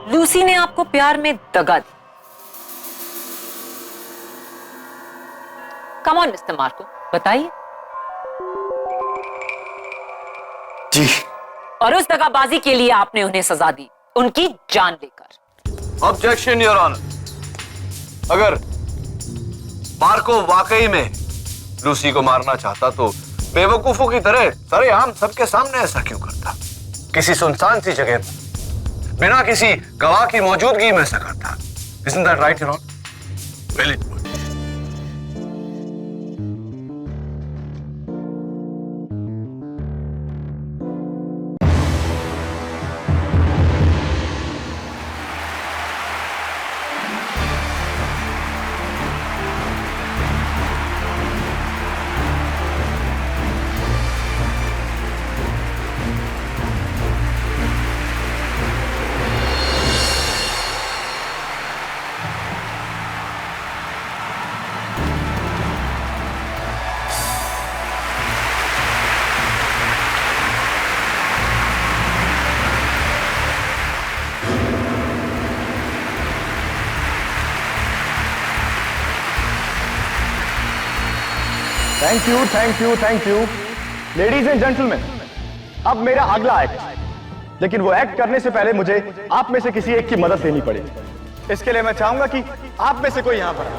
Lucy ने आपको प्यार में दगा दी। कम ऑन मिस्टर मार्को, बताइए। जी। और उस दगाबाजी के लिए आपने उन्हें सजा दी, उनकी जान लेकर। Objection your honour. अगर मार्को वाकई में लूसी को मारना चाहता तो बेवकूफों की तरह सरेआम सबके सामने ऐसा क्यों करता? किसी सुनसान सी जगह पर बिना किसी गवाह की मौजूदगी में ऐसा करता। Isn't that right, your honour? Very good. Thank you ladies and gentleman. अब मेरा अगला एक्ट, लेकिन वो एक्ट करने से पहले मुझे आप में से किसी एक की मदद लेनी पड़ेगी। इसके लिए मैं चाहूंगा कि आप में से कोई यहां पर आए।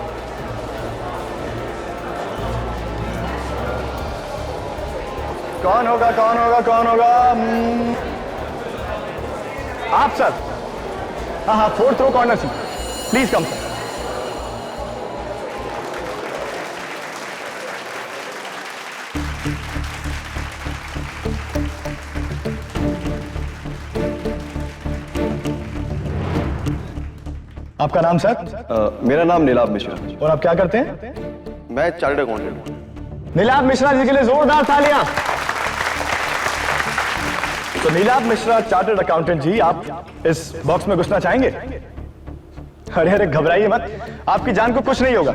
कौन होगा? आप सर। हाँ, 4th row corner seat, please come sir. आपका नाम सर? मेरा नाम नीलाभ मिश्रा। और आप क्या करते हैं? मैं चार्टर्ड अकाउंटेंट हूँ। नीलाभ मिश्रा जी के लिए जोरदार तालियां। तो नीलाभ मिश्रा चार्टर्ड अकाउंटेंट जी, आप इस बॉक्स में घुसना चाहेंगे? अरे घबराइए मत, आपकी जान को कुछ नहीं होगा।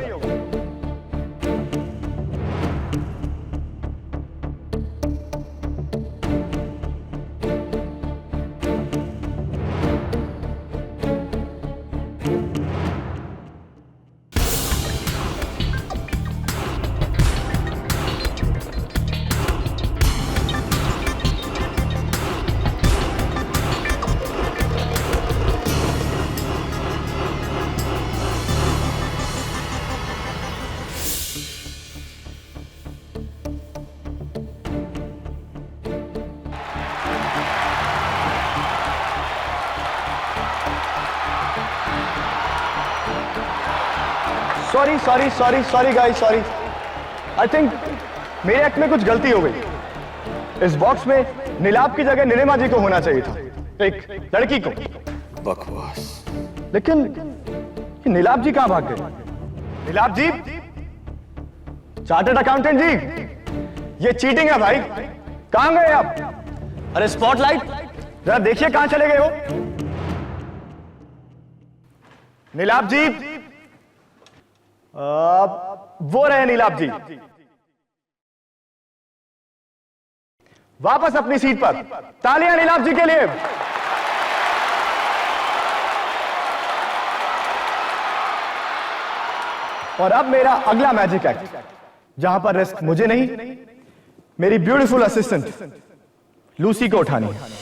Sorry guys, sorry. I think मेरे एक्ट में कुछ गलती हो गई। इस बॉक्स में नीलाभ की जगह नीलिमा जी को होना चाहिए था, एक लड़की को। बकवास। लेकिन नीलाभ जी कहां भाग गए? नीलाभ जी, चार्टर्ड अकाउंटेंट जी, ये चीटिंग है भाई। कहां गए आप? अरे स्पॉटलाइट जरा देखिए कहां चले गए हो। नीलाभ जी, वो रहे नीलाभ जी। वापस अपनी सीट पर। तालियां नीलाभ जी के लिए। और अब मेरा अगला मैजिक एक्ट, जहां पर रिस्क मुझे नहीं, मेरी ब्यूटीफुल असिस्टेंट लूसी को उठानी है।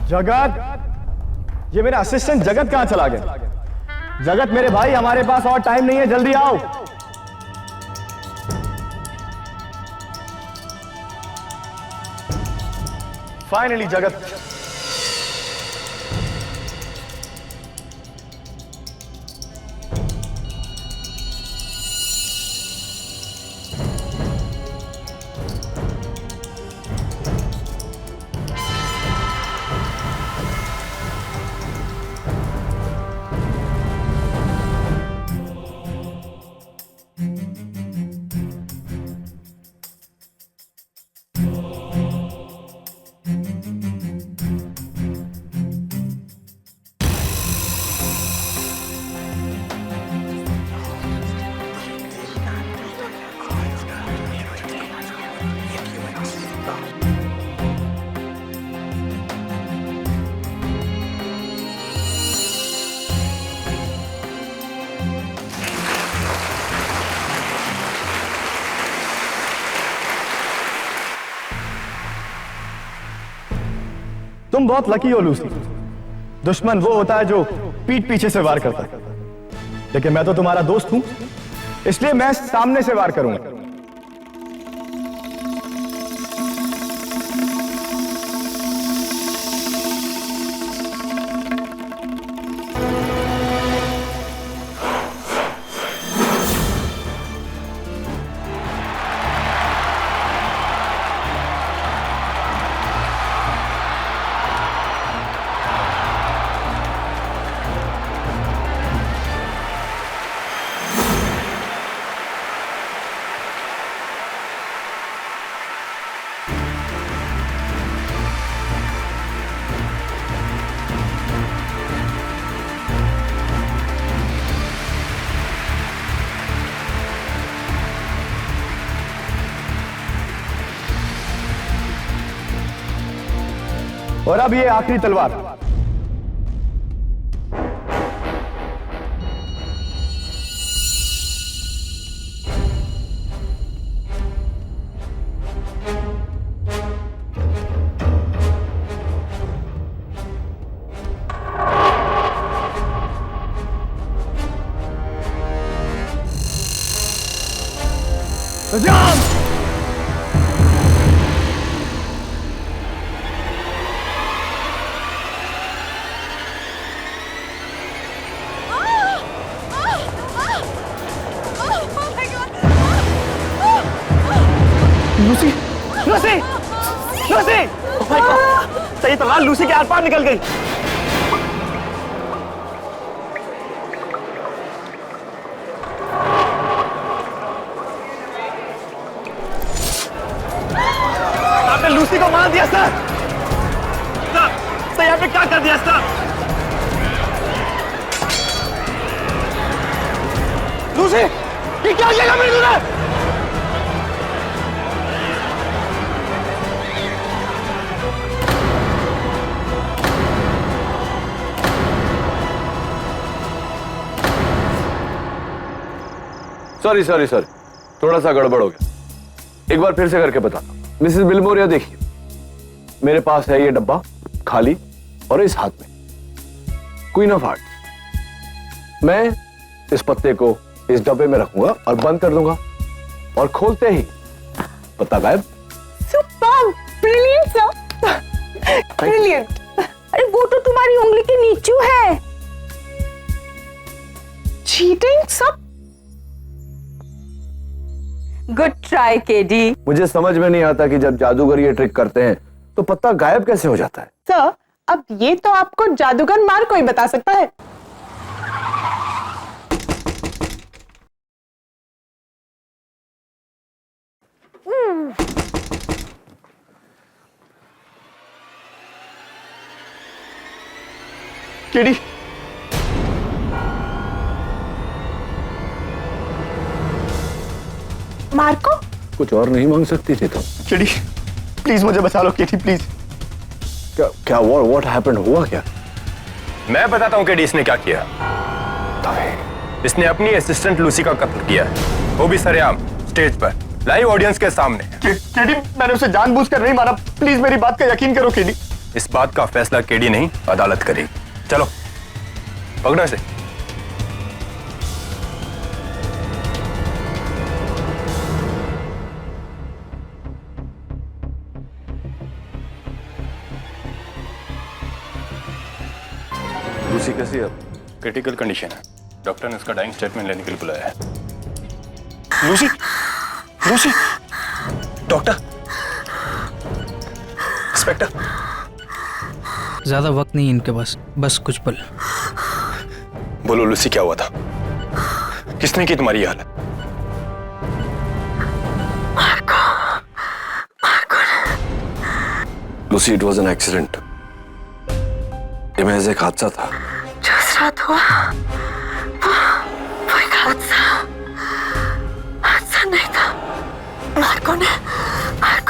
जगत, ये मेरा असिस्टेंट जगत कहां चला गया? जगत मेरे भाई, हमारे पास और टाइम नहीं है, जल्दी आओ। फाइनली जगत। तुम बहुत लकी हो लूसी। दुश्मन वो होता है जो पीठ पीछे से वार करता है, लेकिन मैं तो तुम्हारा दोस्त हूं, इसलिए मैं सामने से वार करूंगा। और अब ये आखिरी तलवार। जाम! Lucy, Lucy, Lucy! Oh my God! सही तलवार लूसी के आर पार निकल गई। आपने लूसी को मार दिया सर। सर यहाँ पे क्या कर दिया सर? लूसी, ये क्या किया मेरे दूल्हे? सॉरी सॉरी सॉरी, थोड़ा सा गड़बड़ हो गया। एक बार फिर से करके बताता हूं। मिसेस बिलमोर, ये देखिए, मेरे पास है ये डब्बा खाली और इस हाथ में क्वीन ऑफ हार्ट्स। मैं इस पत्ते को इस डब्बे में रखूंगा और बंद कर दूंगा, और खोलते ही पत्ता गायब। Superb, brilliant sir, brilliant. अरे वो तो तुम्हारी उंगली के नीचे है। चीटिंग सब। Good try KD. मुझे समझ में नहीं आता कि जब जादूगर ये ट्रिक करते हैं तो पत्ता गायब कैसे हो जाता है। सर, अब ये तो आपको जादूगर मार कोई बता सकता है। केडी, मार्को, कुछ और नहीं मांग सकती थी तुम? केडी, प्लीज मुझे बचा लो केडी, प्लीज। क्या क्या व्हाट हैपेंड, हुआ क्या? मैं बताता हूं कि इसने क्या किया। इसने अपनी असिस्टेंट लूसी का कत्ल किया, वो भी सरेआम, स्टेज पर, लाइव ऑडियंस के सामने। केडी, मैंने उसे जानबूझकर नहीं मारा, प्लीज मेरी बात का यकीन करो केडी। इस बात का फैसला केडी नहीं, अदालत करेगी। चलो पकड़ो इसे। लूसी कैसी है? क्रिटिकल कंडीशन है, डॉक्टर ने उसका डाइंग स्टेटमेंट लेने के लिए बुलाया है। Lucy, Lucy, doctor, inspector. ज्यादा वक्त नहीं इनके पास, बस कुछ पल। बोलो लूसी, क्या हुआ था? किसने की तुम्हारी ये हालत? Lucy, it was an accident. ये महज एक हादसा था। जिस रात हुआ वो एक हादसा नहीं था। मार्को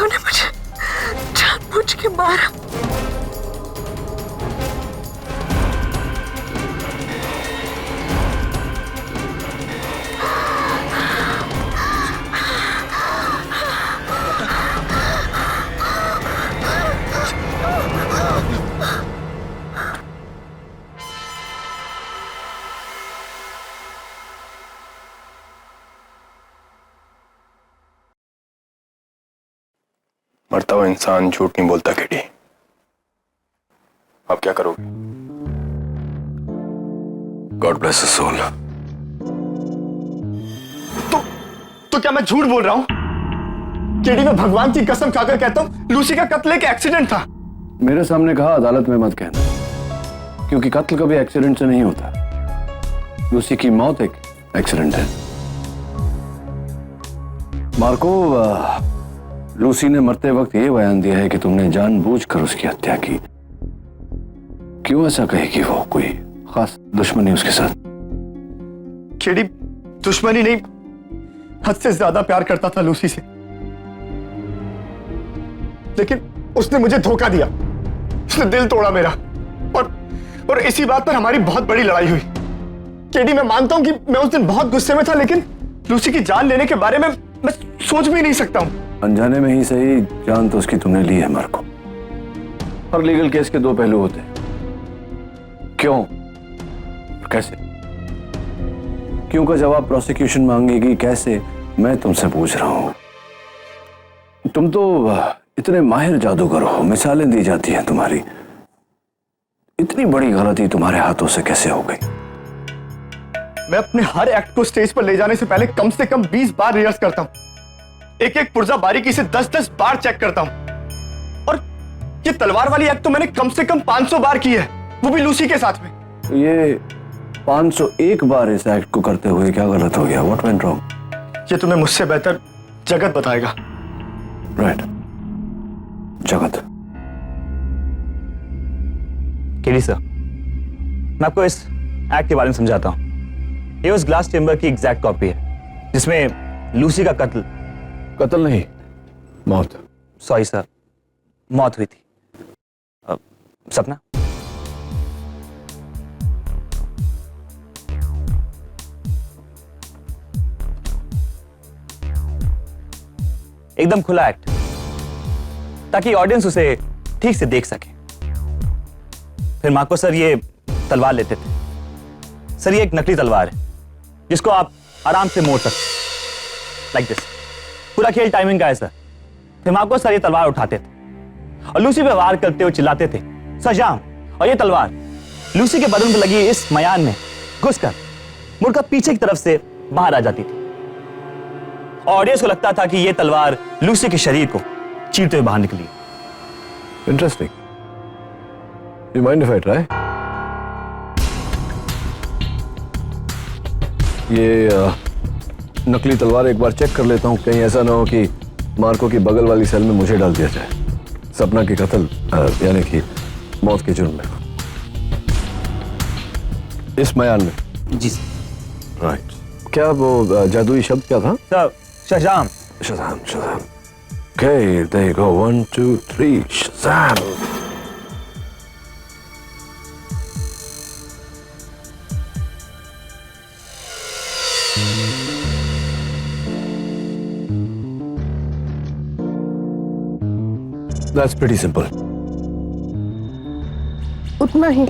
ने मुझे जानबूझ के मारा। मरता हुआ इंसान झूठ नहीं बोलता केडी। आप क्या करोगे? God bless his soul. तो क्या मैं झूठ बोल रहा हूं? केडी, मैं भगवान की कसम खाकर कहता हूं लूसी का कत्ल एक एक्सीडेंट था। मेरे सामने कहा, अदालत में मत कहना, क्योंकि कत्ल कभी एक्सीडेंट से नहीं होता। लूसी की मौत एक एक्सीडेंट है। मार्को, लूसी ने मरते वक्त यह बयान दिया है कि तुमने जानबूझकर उसकी हत्या की। क्यों ऐसा कहेगी वो? कोई खास दुश्मनी उसके साथ? केडी, दुश्मनी नहीं, हद से ज्यादा प्यार करता था लूसी से, लेकिन उसने मुझे धोखा दिया। उसने दिल तोड़ा मेरा, और इसी बात पर हमारी बहुत बड़ी लड़ाई हुई। केडी, मैं मानता हूं कि मैं उस दिन बहुत गुस्से में था, लेकिन लूसी की जान लेने के बारे में मैं सोच भी नहीं सकता हूं। अनजाने में ही सही, जान तो उसकी तुमने ली है मार्को। हर लीगल केस के दो पहलू होते हैं। क्यों, कैसे? क्यों का जवाब प्रोसिक्यूशन मांगेगी, कैसे मैं तुमसे पूछ रहा हूं। तुम तो इतने माहिर जादूगर हो, मिसालें दी जाती हैं तुम्हारी। इतनी बड़ी गलती तुम्हारे हाथों से कैसे हो गई? मैं अपने हर एक्ट को स्टेज पर ले जाने से पहले कम से कम 20 बार रिहर्स करता हूं। एक एक पुर्जा बारीकी से 10-10 बार चेक करता हूं। और ये तलवार वाली एक्ट तो मैंने कम से कम 500 बार की है, वो भी लूसी के साथ में। तो ये 501 बार इस एक्ट को करते हुए क्या गलत हो गया? What went wrong? ये तुम्हें मुझसे बेहतर जगत बताएगा। राइट, जगत। केडी सर, मैं आपको इस एक्ट के बारे में समझाता हूं। ये उस ग्लास चेंबर की एग्जैक्ट कॉपी है जिसमें लूसी का कत्ल नहीं, मौत। सॉरी सर, मौत हुई थी। सपना, एकदम खुला एक्ट, ताकि ऑडियंस उसे ठीक से देख सके। फिर मार्को सर ये तलवार लेते थे। सर, ये एक नकली तलवार है जिसको आप आराम से मोड़ सकते, लाइक दिस। पूरा खेल टाइमिंग का है सर। फिर मार्को सर ये तलवार उठाते थे और लूसी पे वार करते हुए चिल्लाते थे, सजाम। और ये तलवार लूसी के बदन पर लगी इस मयान में घुसकर मुड़कर पीछे की तरफ से बाहर आ जाती थी। ऑडियंस को लगता था कि यह तलवार लूसी के शरीर को चीरते हुए बाहर निकली। Interesting. You mind if I try? ये नकली तलवार एक बार चेक कर लेता हूं, कहीं ऐसा ना हो कि मार्को की बगल वाली सेल में मुझे डाल दिया जाए, सपना के कत्ल यानी कि मौत के जुर्म में, इस मयान में। जी सर। राइट। क्या वो जादुई शब्द क्या था? Sir, Shazam. Shazam, Shazam. Okay, there you go. 1, 2, 3, Shazam! That's pretty simple. उतना ही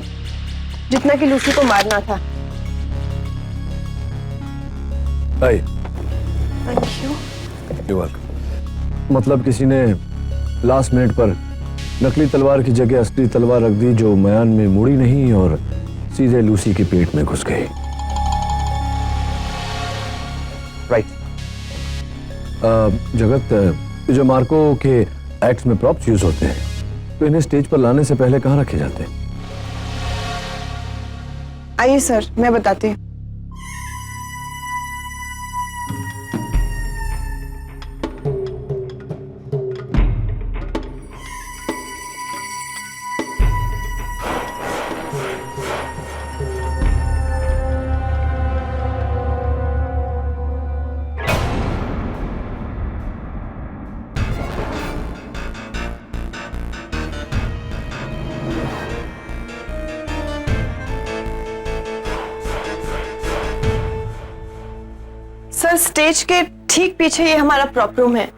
जितना कि लूसी को मारना था। Hey, Thank you. you're welcome. मतलब किसी ने लास्ट मिनट पर नकली तलवार की जगह असली तलवार रख दी, जो मयान में मुड़ी नहीं और सीधे लूसी के पेट में घुस गई। राइट। जगत, जो मार्को के एक्ट्स में प्रॉप्स यूज होते हैं, तो इन्हें स्टेज पर लाने से पहले कहाँ रखे जाते हैं? आइए सर, मैं बताती हूँ। सर, स्टेज के ठीक पीछे ये हमारा प्रॉप रूम है।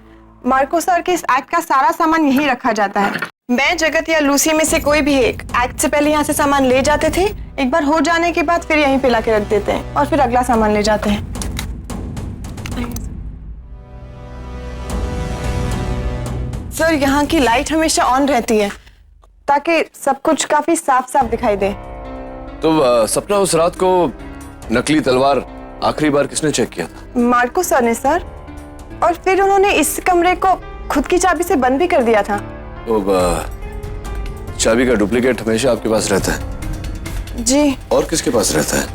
मार्को सर के इस एक्ट का सारा सामान यहीं रखा जाता है। मैं, जगत या लूसी में से कोई भी एक एक्ट से पहले यहाँ से सामान ले जाते थे, एक बार हो जाने के बाद फिर यहीं पे लाके रख देते हैं और फिर अगला सामान ले जाते हैं। सर यहाँ की लाइट हमेशा ऑन रहती है ताकि सब कुछ काफी साफ साफ दिखाई दे। तो सपना, उस रात को नकली तलवार आखिरी बार किसने चेक किया था? मार्को सर ने सर, और फिर उन्होंने इस कमरे को खुद की चाबी से बंद भी कर दिया था। तो चाबी का डुप्लीकेट हमेशा आपके पास रहता है? जी। और किसके पास रहता है?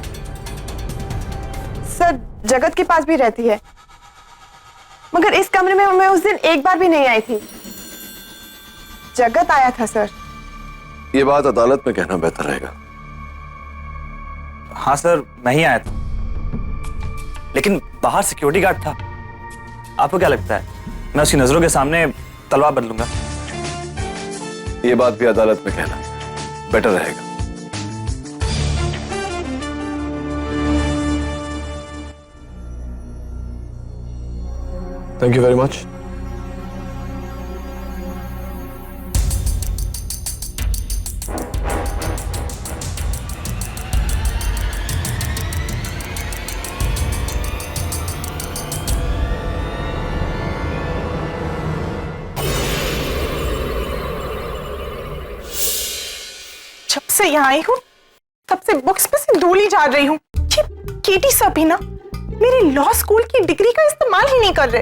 सर जगत के पास भी रहती है, मगर इस कमरे में मैं उस दिन एक बार भी नहीं आई थी। जगत आया था सर। ये बात अदालत में कहना बेहतर रहेगा। हाँ सर, मैं ही आया था, लेकिन बाहर सिक्योरिटी गार्ड था। आपको क्या लगता है मैं उसकी नजरों के सामने तलवार बदलूंगा? ये बात भी अदालत में कहना बेटर रहेगा। Thank you very much. जब से यहाँ आई हूँ तब से बुक्स पे से धूल ही झाड़ रही हूँ। ये केटी सब ही ना मेरी लॉ स्कूल की डिग्री का इस्तेमाल ही नहीं कर रहे।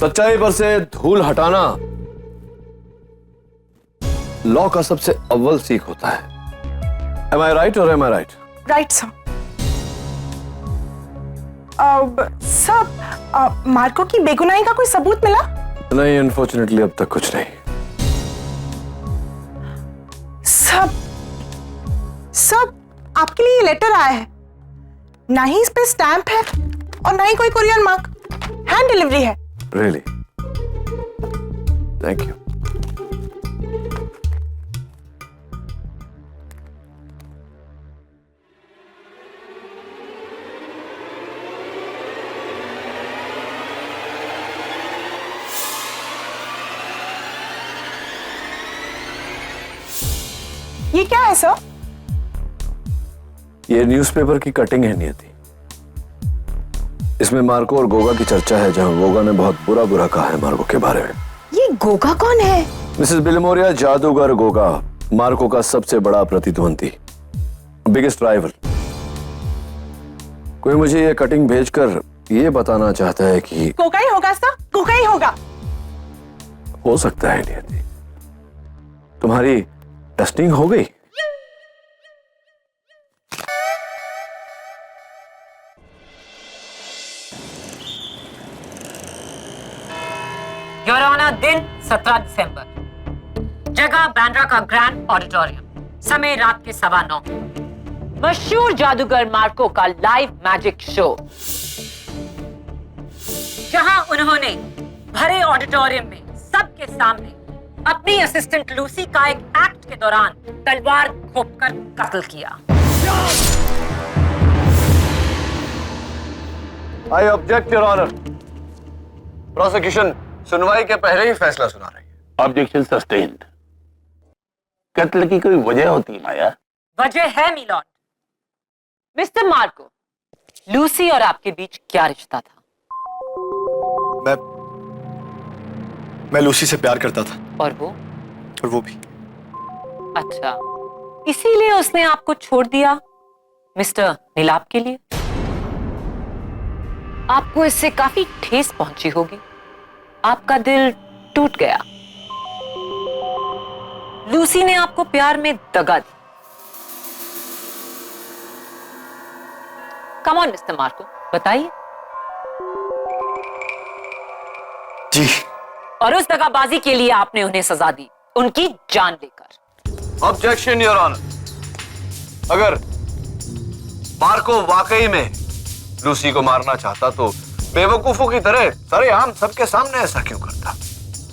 सच्चाई पर से धूल हटाना लॉ का सबसे अव्वल सीख होता है। Am I right or am I right? Right sir. Sir Marco की बेगुनाही का कोई सबूत मिला? नहीं, अनफॉर्चुनेटली अब तक कुछ नहीं। सब आपके लिए लेटर आया है, ना ही इस पे स्टैंप है और ना ही कोई कुरियर मार्क, हैंड डिलीवरी है। Really? Thank you. ये क्या है सर? ये न्यूज़पेपर की कटिंग है नियति। इसमें मार्को और गोगा की चर्चा है, जहां गोगा ने बहुत बुरा बुरा कहा है मार्को के बारे में। ये गोगा कौन है? मिसेस बिलमोरिया, जादूगर गोगा मार्को का सबसे बड़ा प्रतिद्वंदी, बिगेस्ट राइवल। कोई मुझे ये कटिंग भेजकर ये बताना चाहता है कि गोगा ही होगा सर, गोगा ही होगा। हो सकता है नियति। तुम्हारी टेस्टिंग हो गई? योर ऑनर, दिन 17 दिसंबर, जगह बांद्रा का ग्रैंड ऑडिटोरियम, समय रात के 9:15। मशहूर जादूगर मार्को का लाइव मैजिक शो, जहां उन्होंने भरे ऑडिटोरियम में सबके सामने अपनी असिस्टेंट लूसी का एक एक्ट के दौरान तलवार घोंपकर कत्ल किया। I object your honour. Prosecution सुनवाई के पहले ही फैसला सुना रही है। Objection sustained. कत्ल की कोई वजह होती है माया? वजह है मिलॉर्ड। मिस्टर मार्को, लूसी और आपके बीच क्या रिश्ता था? मैं लूसी से प्यार करता था। और वो भी। अच्छा, इसीलिए उसने आपको छोड़ दिया मिस्टर नीलाप के लिए? आपको इससे काफी ठेस पहुंची होगी, आपका दिल टूट गया। लूसी ने आपको प्यार में दगा दी। कम ऑन मिस्टर मार्को, बताइए। जी। और उस दगाबाजी के लिए आपने उन्हें सजा दी, उनकी जान लेकर। Objection your honour. अगर मार्को वाकई में लूसी को मारना चाहता तो बेवकूफों की तरह सरेआम सबके सामने ऐसा क्यों करता?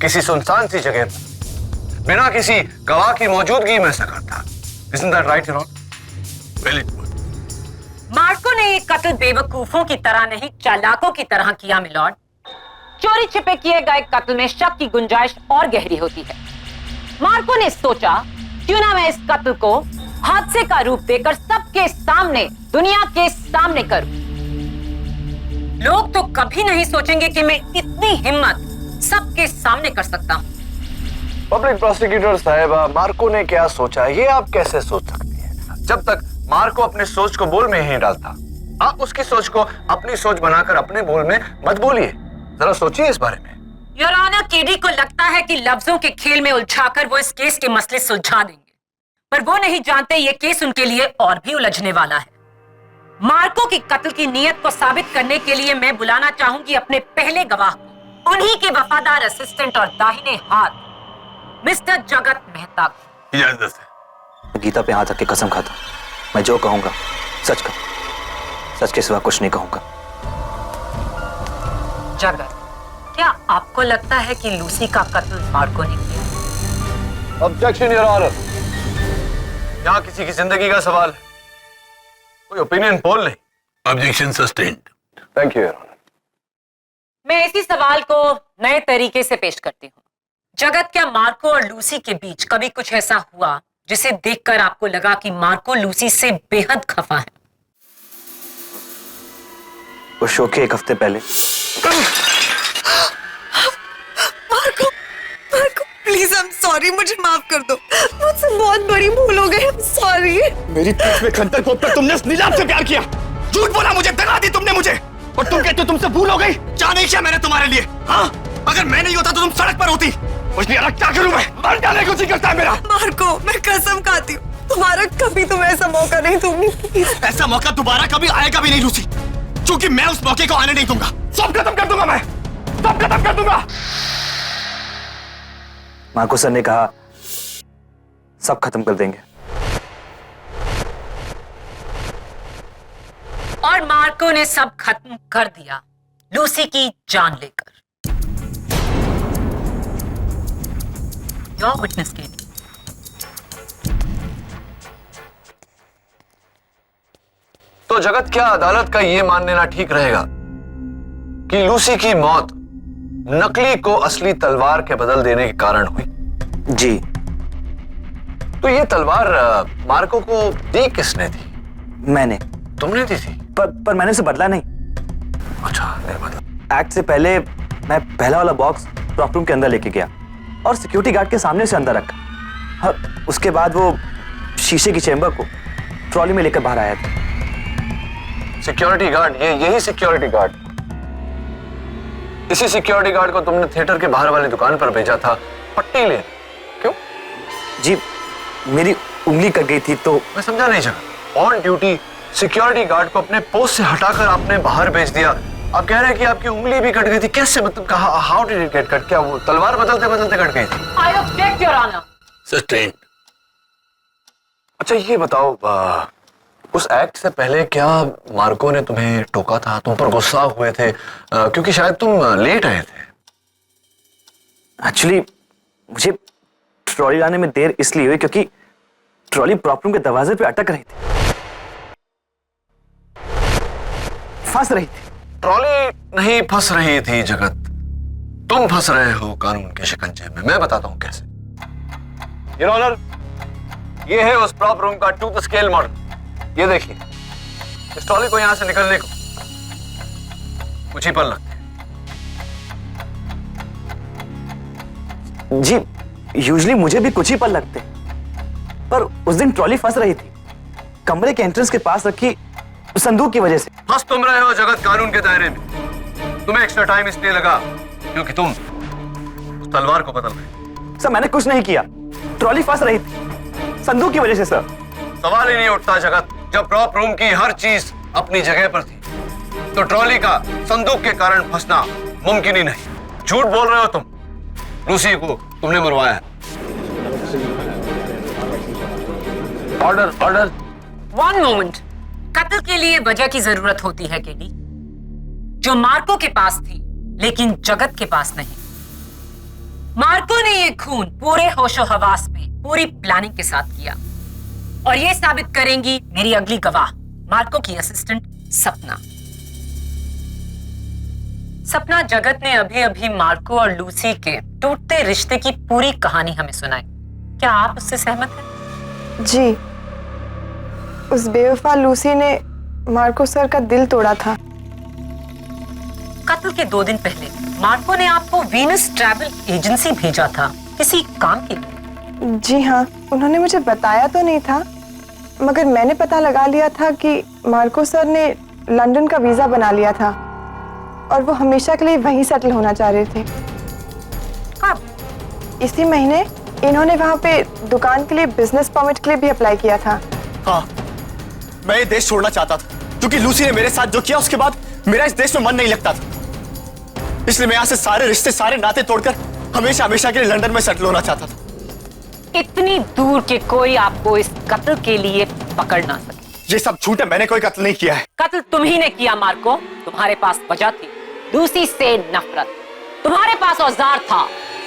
किसी सुनसान सी जगह पर बिना किसी गवाह की मौजूदगी में ऐसा करता। Isn't that right, your honor? Well, it would. Marco ने ये कत्ल बेवकूफों की तरह नहीं, चालाकों की तरह किया मिलॉर्ड। चोरी छिपे किए गए कत्ल में शक की गुंजाइश और गहरी होती है। मार्को ने सोचा, क्यों ना मैं इस कत्ल को हादसे का रूप देकर सबके सामने, दुनिया के सामने करूं। लोग तो कभी नहीं सोचेंगे कि मैं इतनी हिम्मत सबके सामने कर सकता हूँ। पब्लिक प्रोसिक्यूटर साहिबा, मार्को ने क्या सोचा ये आप कैसे सोच सकती हैं? जब तक मार्को अपने सोच को बोल में ही नहीं डालता, आप उसकी सोच को अपनी सोच बनाकर अपने बोल में मत बोलिए। जरा सोचिए इस बारे में। योर ऑनर, केडी को लगता है कि लफ्जों के खेल में उलझाकर वो इस केस के मसले सुलझा देंगे, पर वो नहीं जानते ये केस उनके लिए और भी उलझने वाला है। मार्को की कत्ल की नीयत को साबित करने के लिए मैं बुलाना चाहूंगी अपने पहले गवाह को, उन्हीं के वफादार असिस्टेंट और दाहिने हाथ मिस्टर जगत मेहता को। इजाजत है। गीता पे हाथ रख के कसम खाता, मैं जो कहूंगा सच कहूंगा, सच के सिवा कुछ नहीं कहूंगा। जगत, क्या आपको लगता है कि लूसी का कत्ल मार्को ने किया? ऑब्जेक्शन योर ऑनर, यहाँ किसी की जिंदगी का सवाल है, कोई ओपिनियन पोल नहीं। Objection sustained. Thank you your honour. मैं इसी सवाल को नए तरीके से पेश करती हूँ। जगत, क्या मार्को और लूसी के बीच कभी कुछ ऐसा हुआ जिसे देखकर आपको लगा कि मार्को लूसी से बेहद खफा है? उस शो के एक हफ्ते पहले। Marco, Marco please, I am sorry, मुझे माफ कर दो, मुझसे बहुत बड़ी भूल हो गई, आई एम सॉरी। मेरी पीठ में खंतर खोदकर तुमने उस नीलाम से प्यार किया, झूठ बोला मुझे, दगा दी तुमने मुझे, और तुम कहते हो तुमसे भूल हो गई। क्या नहीं किया मैंने तुम्हारे लिए? हाँ, अगर मैं नहीं होता तो तुम सड़क पर होती। मुझे अलग क्या करूं मैं? मर डालने को जी करता है मेरा। मार्को, मैं कसम खाती हूँ, तुम्हारा कभी तुम ऐसा मौका नहीं दूंगी। ऐसा मौका दोबारा कभी आएगा भी नहीं लूसी, क्योंकि मैं उस मौके को आने नहीं दूंगा। सब खत्म कर दूंगा, मैं सब खत्म कर दूंगा। मार्को सर ने कहा सब खत्म कर देंगे, और मार्को ने सब खत्म कर दिया, लूसी की जान लेकर। Your witness KD. तो जगत, क्या अदालत का यह मान लेना ठीक रहेगा कि लूसी की मौत नकली को असली तलवार के बदल देने के कारण हुई? जी। तो ये तलवार मार्को को दी किसने थी? मैंने। तुमने दी थी? पर मैंने उसे बदला नहीं। अच्छा, नहीं बदला। एक्ट से पहले मैं पहला वाला बॉक्स प्रॉप रूम के अंदर लेके गया और सिक्योरिटी गार्ड के सामने से अंदर रखा, और उसके बाद वो शीशे की चेंबर को ट्रॉली में लेकर बाहर आया था। सिक्योरिटी गार्ड, यही सिक्योरिटी गार्ड, इसी सिक्योरिटी गार्ड को तुमने थिएटर के बाहर वाली दुकान पर भेजा था पट्टी ले। क्यों? जी, मेरी उंगली कट गई थी तो। मैं समझा नहीं जगत। ऑन ड्यूटी सिक्योरिटी गार्ड को अपने पोस्ट से हटाकर आपने बाहर भेज दिया। आप कह रहे हैं कि आपकी उंगली भी कट गई थी, कैसे? मतलब कहा, how did it get cut? क्या वो तलवार बदलते बदलते कट गई थी? I object your honour. Sustained. अच्छा, ये बताओ, उस एक्ट से पहले क्या मार्को ने तुम्हें टोका था, तुम पर गुस्सा हुए थे क्योंकि शायद तुम लेट आए थे? एक्चुअली मुझे ट्रॉली लाने में देर इसलिए हुई क्योंकि ट्रॉली प्रॉप रूम के दरवाजे पे अटक रही थी, फंस रही थी। ट्रॉली नहीं फंस रही थी जगत, तुम फंस रहे हो कानून के शिकंजे में। मैं बताता हूं कैसे। योर ऑनर, ये है उस प्रॉप रूम का टूथ स्केल मॉडल। ये देखिए, इस ट्रॉली को यहां से निकलने को कुछ ही पल लगते हैं। जी, यूजुअली मुझे भी कुछ ही पल लगते, पर उस दिन ट्रॉली फंस रही थी कमरे के एंट्रेंस के पास रखी संदूक की वजह से। फंस तुम रहे हो जगत कानून के दायरे में। तुम्हें एक्स्ट्रा टाइम इसलिए लगा क्योंकि तुम उस तलवार को बदल रहे। सर, मैंने कुछ नहीं किया, ट्रॉली फंस रही थी संदूक की वजह से। सर, सवाल ही नहीं उठता जगत। जब प्रॉप रूम की हर चीज अपनी जगह पर थी तो ट्रॉली का संदूक के कारण फंसना मुमकिन ही नहीं। झूठ बोल रहे हो तुम। लूसी को तुमने मरवाया है। Order, order. One moment. कत्ल के लिए वजह की जरूरत होती है केडी, जो मार्को के पास थी लेकिन जगत के पास नहीं। मार्को ने ये खून पूरे होशो हवास में पूरी प्लानिंग के साथ किया, और ये साबित करेंगी मेरी अगली गवाह, मार्को की असिस्टेंट सपना। सपना, जगत ने अभी अभी मार्को और लूसी के टूटते रिश्ते की पूरी कहानी हमें सुनाई। क्या आप उससे सहमत हैं? जी, उस बेवफा लूसी ने मार्को सर का दिल तोड़ा था। कत्ल के 2 दिन पहले मार्को ने आपको वीनस ट्रैवल एजेंसी भेजा था किसी काम के लिए। जी हाँ, उन्होंने मुझे बताया तो नहीं था, मगर मैंने पता लगा लिया था कि मार्को सर ने लंदन का वीजा बना लिया था और वो हमेशा के लिए वहीं सेटल होना चाह रहे थे। कब? इसी महीने इन्होंने वहाँ पे दुकान के लिए बिजनेस परमिट के लिए भी अप्लाई किया था। हाँ, मैं ये देश छोड़ना चाहता था क्योंकि लूसी ने मेरे साथ जो किया उसके बाद मेरा इस देश में मन नहीं लगता था। इसलिए मैं यहाँ से सारे रिश्ते, सारे नाते तोड़कर हमेशा हमेशा के लिए लंदन में सेटल होना चाहता था। इतनी दूर के कोई आपको इस कत्ल के लिए पकड़ ना सके। ये सब झूठ है, मैंने कोई कत्ल नहीं किया है। कत्ल तुम ही ने किया मार्को। तुम्हारे पास वजह थी, लूसी से नफरत। तुम्हारे पास औजार था,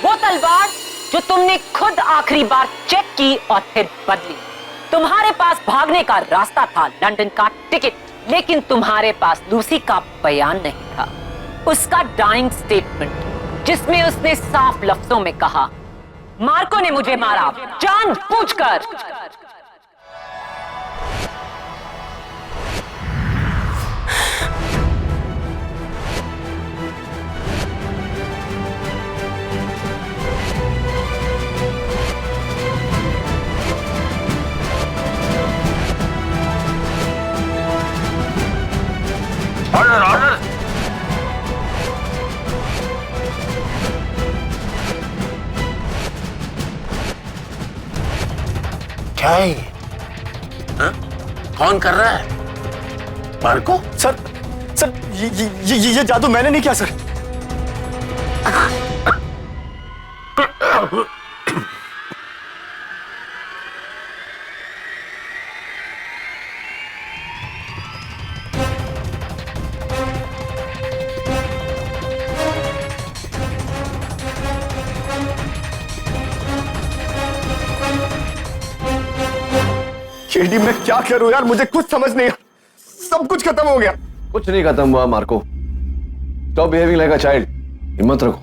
वो तलवार जो तुमने खुद आखिरी बार चेक की और फिर बदली। तुम्हारे पास भागने का रास्ता था, लंदन का टिकट, लेकिन तुम्हारे पास लूसी का बयान नहीं था, उसका डाइंग स्टेटमेंट, जिसमें उसने साफ लफ्जों में कहा, मार्को ने मुझे मारा जानबूझकर। Order order. क्या है ये? हाँ? कौन कर रहा है? मार्को? सर, सर ये जादू मैंने नहीं किया सर। केडी, मैं क्या करूं यार, मुझे कुछ समझ नहीं आ। सब कुछ खत्म हो गया। कुछ नहीं खत्म हुआ Marco. Stop behaving like a child. हिम्मत रखो,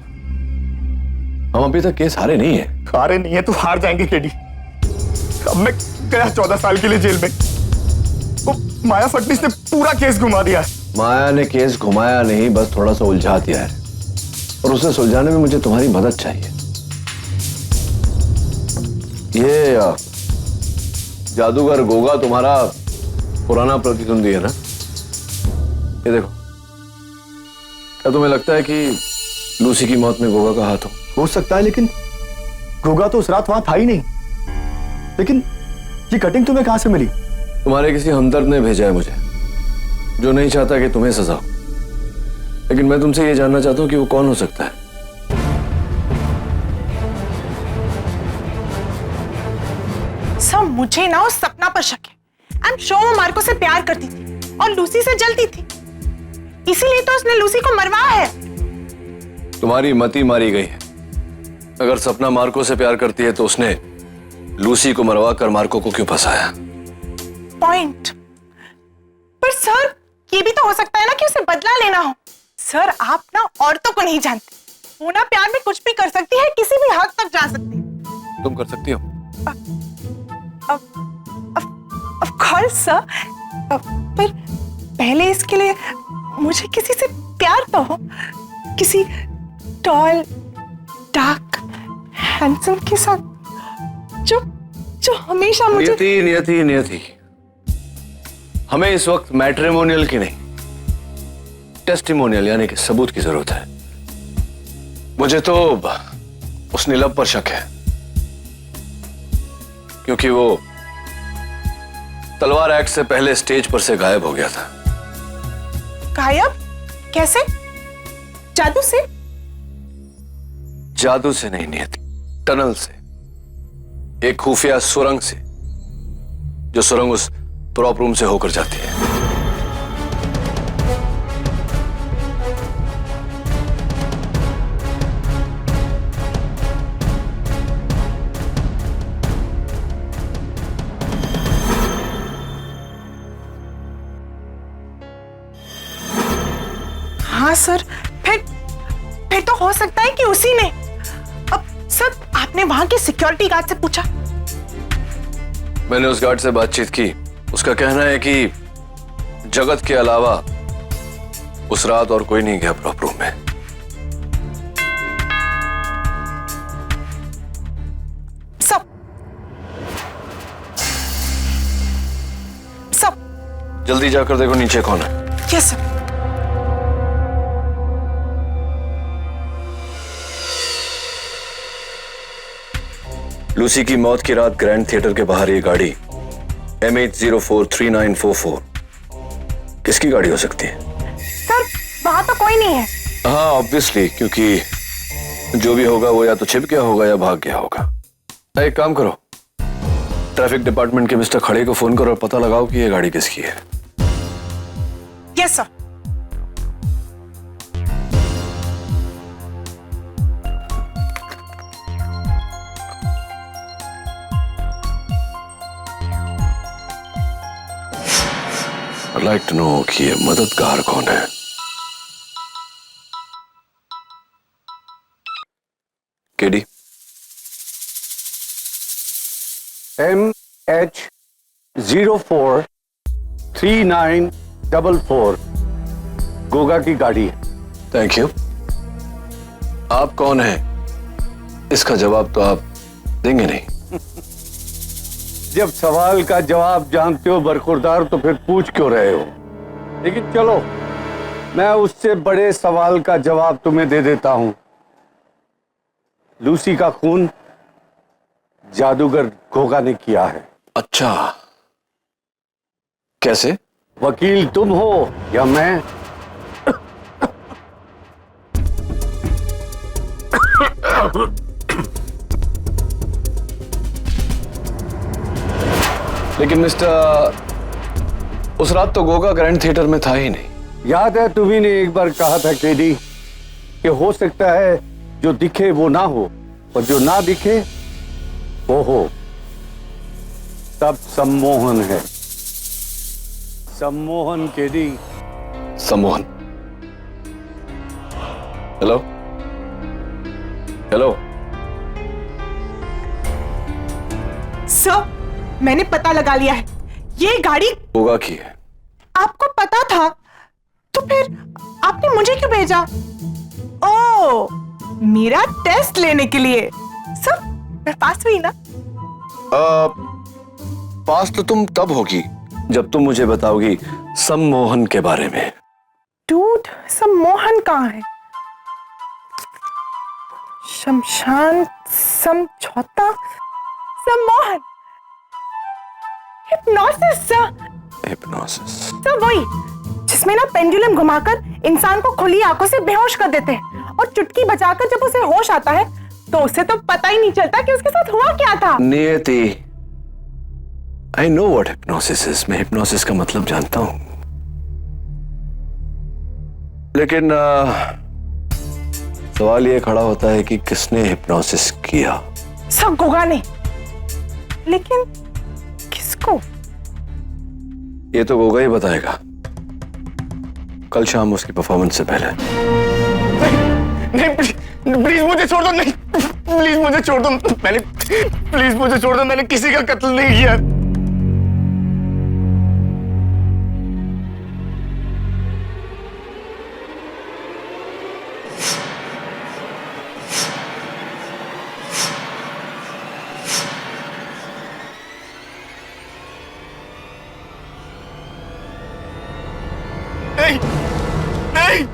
हम अभी तक केस हारे नहीं है। हारे नहीं है तो हार जाएंगे केडी। अब मैं गया 14 साल के लिए जेल में। वो माया फडनीस ने पूरा केस घुमा दिया है। माया ने केस घुमाया नहीं, बस थोड़ा सा उलझा दिया है, और उसे सुलझाने में मुझे तुम्हारी मदद चाहिए। ये जादूगर गोगा तुम्हारा पुराना प्रतिद्वंदी है ना? ये देखो, क्या तुम्हें लगता है कि लूसी की मौत में गोगा का हाथ हो सकता है, लेकिन गोगा तो उस रात वहां था ही नहीं। लेकिन ये कटिंग तुम्हें कहां से मिली? तुम्हारे किसी हमदर्द ने भेजा है मुझे, जो नहीं चाहता कि तुम्हें सजा हो। लेकिन मैं तुमसे ये जानना चाहता हूं कि वो कौन हो सकता है। सब मुझे ना उस सपना पर शक है। आई एम श्योर वो मार्को से प्यार करती थी और लूसी से जलती थी, इसीलिए तो उसने लूसी को मरवाया है। तुम्हारी मती मारी गई है। अगर सपना मार्को से प्यार करती है तो उसने लूसी को मरवा कर मार्को को क्यों फंसाया? पॉइंट। पर सर, ये भी तो हो सकता है ना कि उसे बदला लेना हो। सर, आप ना औरतों को नहीं जानते, वो ना प्यार में कुछ भी कर सकती है, किसी भी हद तक जा सकती है। तुम कर सकती हो? Of course, sir. पर पहले इसके लिए मुझे किसी से प्यार तो हो, किसी टॉल, डार्क, हैंडसम के साथ जो हमेशा मुझे। नियति, हमें इस वक्त मैट्रिमोनियल की नहीं, टेस्टिमोनियल यानी कि सबूत की जरूरत है। मुझे तो उस नीलम पर शक है, क्योंकि वो तलवार एक्ट से पहले स्टेज पर से गायब हो गया था। गायब? कैसे? जादू से? जादू से नहीं नियति, टनल से, एक खुफिया सुरंग से, जो सुरंग उस प्रॉप रूम से होकर जाती है। हाँ सर, फिर तो हो सकता है कि उसी ने। अब सर, आपने वहां के सिक्योरिटी गार्ड से पूछा? मैंने उस गार्ड से बातचीत की। उसका कहना है कि जगत के अलावा उस रात और कोई नहीं गया प्रॉप रूम में। सब जल्दी जाकर देखो नीचे कौन है। Yes sir. लूसी की मौत की रात ग्रैंड थिएटर के बाहर ये गाड़ी MH043944 किसकी गाड़ी हो सकती है? सर वहां तो कोई नहीं है। हाँ ऑब्वियसली, क्योंकि जो भी होगा वो या तो छिप गया होगा या भाग गया होगा। एक काम करो, ट्रैफिक डिपार्टमेंट के मिस्टर खड़े को फोन करो और पता लगाओ कि ये गाड़ी किसकी है। Yes sir. I'd like to know कि ये मददगार कौन है। केडी MH043944 गोगा की गाड़ी है। Thank you. आप कौन हैं? इसका जवाब तो आप देंगे नहीं। जब सवाल का जवाब जानते हो बरखुरदार तो फिर पूछ क्यों रहे हो? लेकिन चलो मैं उससे बड़े सवाल का जवाब तुम्हें दे देता हूं। लूसी का खून जादूगर गोगा ने किया है। अच्छा, कैसे? वकील तुम हो या मैं? लेकिन मिस्टर, उस रात तो गोगा ग्रैंड थिएटर में था ही नहीं। याद है तुम्ही ने एक बार कहा था केडी कि हो सकता है जो दिखे वो ना हो और जो ना दिखे वो हो। तब सम्मोहन है। सम्मोहन केडी। सम्मोहन। Hello hello. सर मैंने पता लगा लिया है, ये गाड़ी गोगा की है। आपको पता था तो फिर आपने मुझे क्यों भेजा? ओ, मेरा टेस्ट लेने के लिए। सर मैं पास हुई ना? पास तो तुम तब होगी जब तुम मुझे बताओगी सम्मोहन के बारे में। डूड, सम्मोहन कहाँ है? शमशान समझौता सम्मोहन। Hypnosis sir. हिप्नोसिस? सर वही जिसमें ना पेंडुलम घुमाकर इंसान को खुली आंखों से बेहोश कर देते हैं और चुटकी बजाकर जब उसे होश आता है तो उसे तो पता ही नहीं चलता कि उसके साथ हुआ क्या था। नियति, I know what hypnosis is. मैं हिप्नोसिस का मतलब जानता हूं, लेकिन सवाल ये खड़ा होता है कि किसने हिप्नोसिस किया? सब गोगा ने। लेकिन किसको? ये तो गोगा ही बताएगा कल शाम उसकी परफॉर्मेंस से पहले। नहीं प्लीज मुझे छोड़ दो। नहीं प्लीज मुझे छोड़ दो। प्लीज मुझे छोड़ दो। मैंने किसी का कत्ल नहीं किया। नहीं नहीं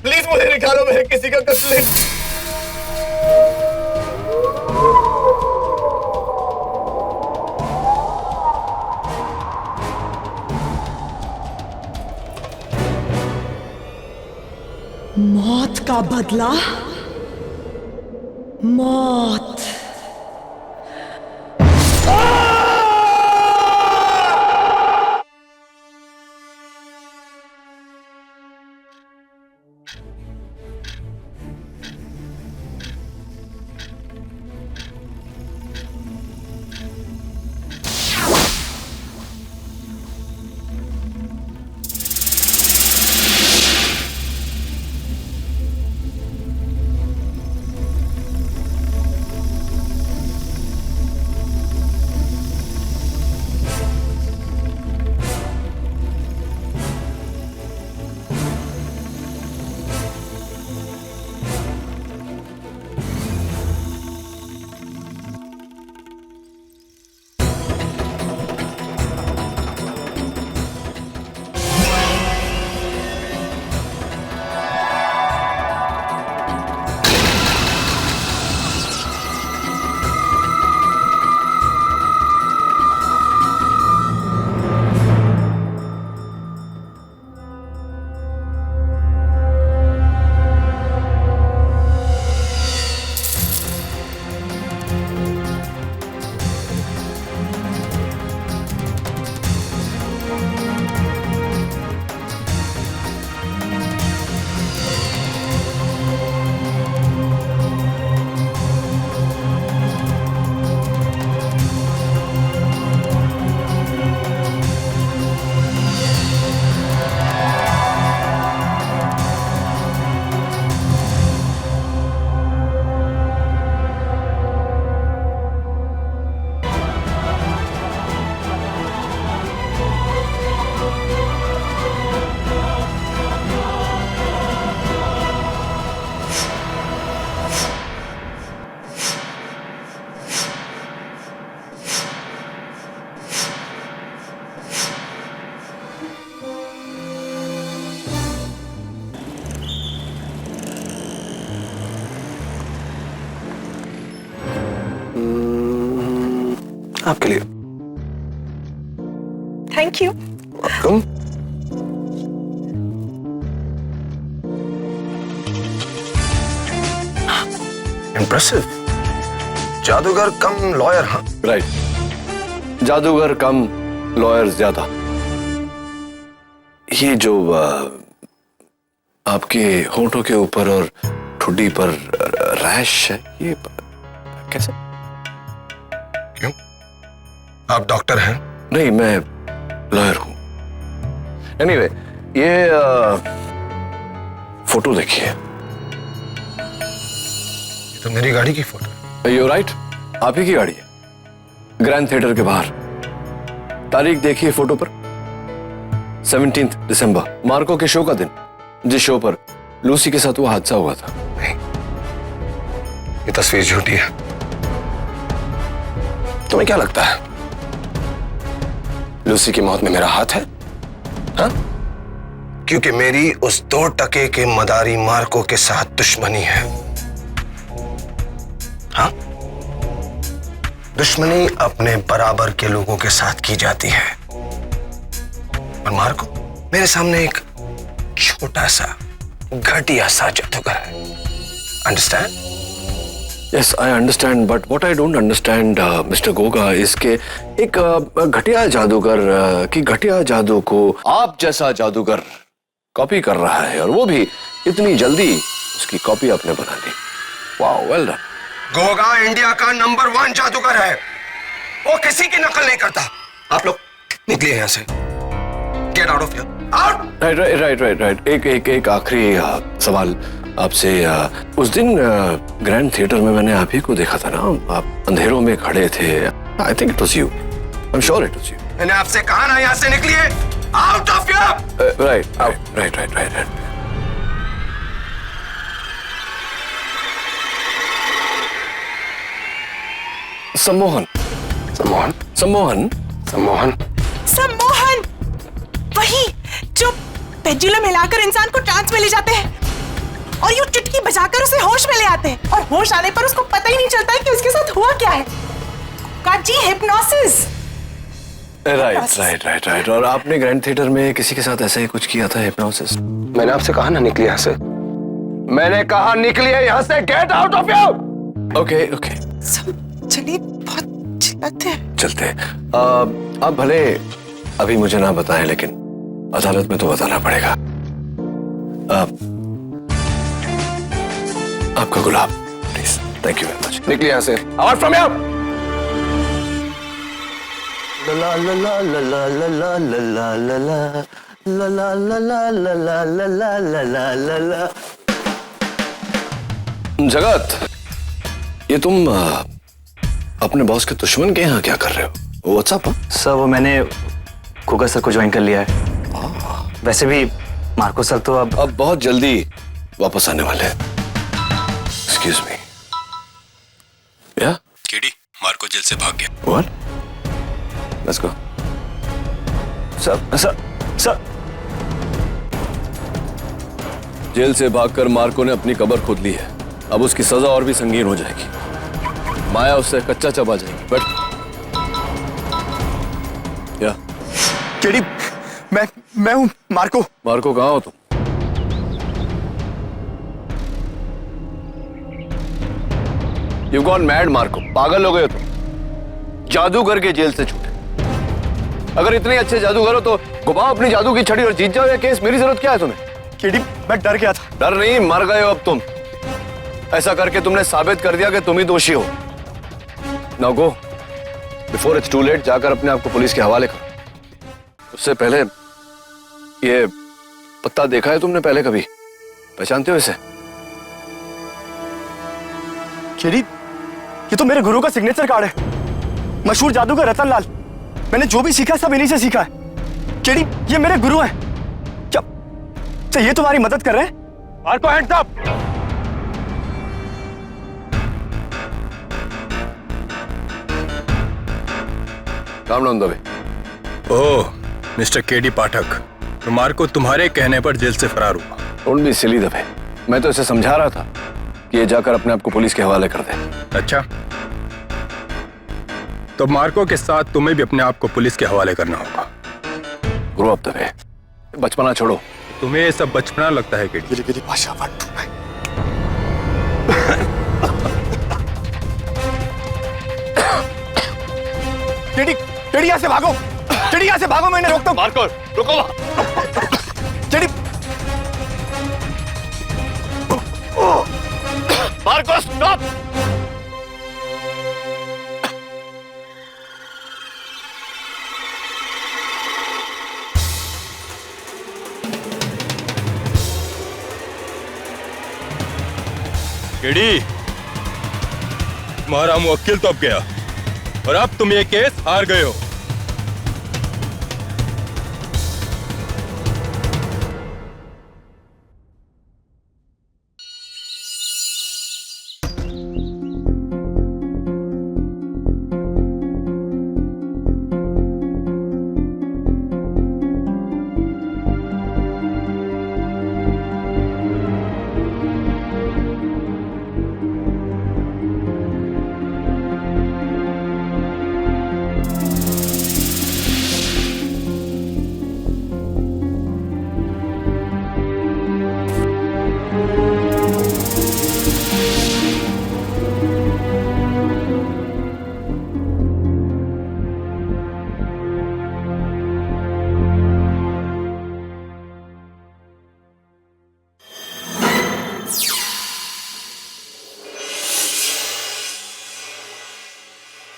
प्लीज मुझे निकालो। मैंने किसी का कत्ल नहीं। मौत का बदला मौत। आपके लिए। Thank you. वेलकम। इम्प्रेसिव। जादूगर कम लॉयर। हाँ राइट, जादूगर कम लॉयर ज्यादा। ये जो आपके होठों के ऊपर और ठुड्डी पर रैश है, ये कैसे? क्यों? आप डॉक्टर हैं? नहीं, मैं लॉयर हूं। एनीवे, ये फोटो देखिए। ये तो मेरी गाड़ी की फोटो है। यू राइट, आप ही की गाड़ी है, ग्रैंड थिएटर के बाहर। तारीख देखिए फोटो पर, 17 दिसंबर, मार्को के शो का दिन, जिस शो पर लूसी के साथ वो हादसा हुआ था। नहीं, ये तस्वीर झूठी है। तुम्हें क्या लगता है लूसी की मौत में मेरा हाथ है? हाँ? क्योंकि मेरी उस 2 टके के मदारी मार्को के साथ दुश्मनी है। हाँ? दुश्मनी अपने बराबर के लोगों के साथ की जाती है, और मार्को मेरे सामने एक छोटा सा घटिया सा जादूगर है। Understand? Yes, I understand, but what I don't understand mister Goga, इसके एक घटिया जादूगर की घटिया जादू को आप जैसा जादूगर कॉपी कर रहा है, और वो भी इतनी जल्दी उसकी कॉपी आपने बना ली। Wow, well done. Goga India का नंबर 1 जादूगर है, वो किसी की नकल नहीं करता। आप लोग निकलिए यहां से। Get out of here, out. Right. एक आखिरी सवाल आपसे। उस दिन ग्रैंड थिएटर में मैंने आप ही को देखा था ना, आप अंधेरों में खड़े थे। I think it was you, I am sure it was you. मैंने आपसे कहा ना यहां से निकलिए, आउट ऑफ हियर। राइट। सम्मोहन। वही जो पेंडुलम हिलाकर इंसान को ट्रांस में ले जाते हैं और यूं चुटकी बजाकर उसे होश में ले आते हैं, और होश आने पर उसको पता ही नहीं चलता है कि उसके साथ हुआ क्या है। काजी हिप्नोसिस। राइट। और आपने ग्रैंड थिएटर में किसी के साथ ऐसा ही कुछ किया था, हिप्नोसिस? मैंने आपसे कहा ना निकलिए यहां से। मैंने कहा निकलिए यहां से। Get out of here. Okay. चलिए, बहुत चिल्लाते हैं। चलते हैं। आप भले अभी मुझे ना बताएं, लेकिन अदालत में तो बताना पड़ेगा। आपका गुलाब, please. Thank you very much. निकलिए यहां से, आउट फ्रॉम हियर। जगत, ये तुम अपने बॉस के दुश्मन के यहाँ क्या कर रहे हो? व्हाट्सअप? सर, वो मैंने गोगा सर को ज्वाइन कर लिया है। वैसे भी मार्को सर तो अब बहुत जल्दी वापस आने वाले हैं। Excuse me. या केडी, मार्को जेल से भाग गया। What? Let's go. Sir jail से भागकर मार्को ने अपनी कब्र खोद ली है। अब उसकी सजा और भी संगीन हो जाएगी। माया उससे कच्चा चबा जाएगी। बट क्या? केडी, मैं हूं मार्को। मार्को, कहाँ हो तुम? यू गॉन मैड मार्को, पागल हो गए हो तुम। जादूगर के जेल से छूटे। अगर इतने अच्छे जादूगर हो तो घुमाओ अपनी जादू की छड़ी और जीत जाओ ये केस। मेरी जरूरत क्या है तुम्हें? केडी, मैं डर गया था। डर नहीं, मर गए हो अब तुम। ऐसा करके तुमने साबित कर दिया कि तुम ही दोषी हो। Now go before it's too late. जाकर अपने आप को पुलिस के हवाले करो। उससे पहले ये पत्ता देखा है तुमने पहले कभी? पहचानते हो इसे? केडी, ये तो मेरे गुरु का सिग्नेचर कार्ड है। मशहूर जादूगर रतन लाल। मैंने जो भी सीखा सब इन्हीं से सीखा है। केडी, ये मेरे गुरु हैं। क्या ये तुम्हारी मदद कर रहे हैं? Marco, hands up. Calm down दबे। ओह, मिस्टर केडी पाठक, तो मार्को तुम्हारे कहने पर जेल से फरार हुआ। डोंट बी सिली दबे। मैं तो इसे समझा रहा था कि ये जाकर अपने आप को पुलिस के हवाले कर दे। अच्छा, तो मार्को के साथ तुम्हें भी अपने आप को पुलिस के हवाले करना होगा। ग्रो अप द वे, बचपना छोड़ो। तुम्हें ये सब बचपना लगता है केडी। गिली गिली भाषा मत। टेडी, टेडी यहाँ से भागो, टेडी यहाँ से भागो, मैंने रोकता हूँ। मार्को रुको। Teddy, Marco stop. केडी, तुम्हारा मुवक्किल तो अब गया और अब तुम ये केस हार गए हो।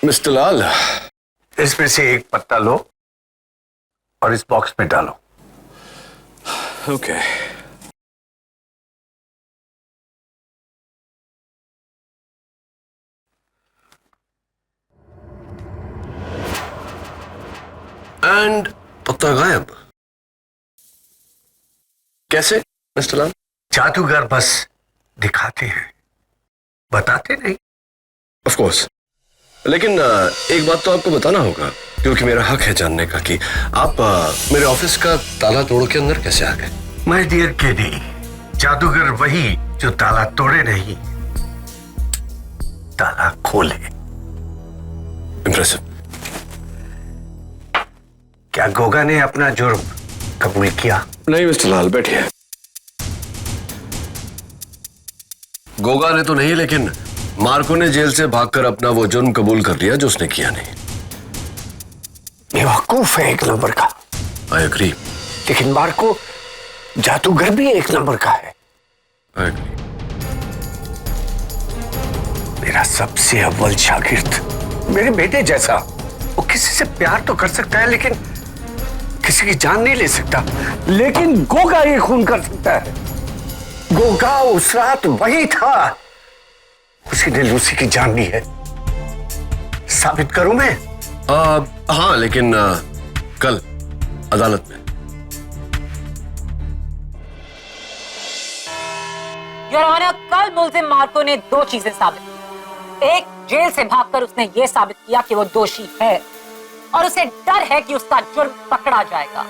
मिस्टर लाल, इसमें से एक पत्ता लो और इस बॉक्स में डालो। ओके। एंड पत्ता गायब। कैसे मिस्टर लाल? जादूगर बस दिखाते हैं, बताते नहीं। ऑफ कोर्स, लेकिन एक बात तो आपको बताना होगा, क्योंकि मेरा हक है जानने का कि आप मेरे ऑफिस का ताला तोड़ के अंदर कैसे आ गए। माय डियर केडी, जादूगर वही जो ताला तोड़े नहीं, ताला खोले। इम्प्रेसिव। क्या गोगा ने अपना जुर्म कबूल किया? नहीं मिस्टर लाल, बैठिए। गोगा ने तो नहीं, लेकिन मार्को ने जेल से भागकर अपना वो जुर्म कबूल कर लिया जो उसने किया नहीं। बेवकूफ है एक नंबर का। I agree. लेकिन मार्को जादूगर भी एक नंबर का है। I agree. मेरा सबसे अव्वल शागिर्द, मेरे बेटे जैसा। वो किसी से प्यार तो कर सकता है, लेकिन किसी की जान नहीं ले सकता। लेकिन गोगा ये खून कर सकता है। गोगा उस रात वही था, उसी ने लूसी की जान ली है। साबित करूं मैं? हाँ, लेकिन कल अदालत में। योर ऑनर, कल मुल्जिम मार्को ने दो चीजें साबित की। एक, जेल से भागकर उसने ये साबित किया कि वो दोषी है और उसे डर है कि उसका जुर्म पकड़ा जाएगा।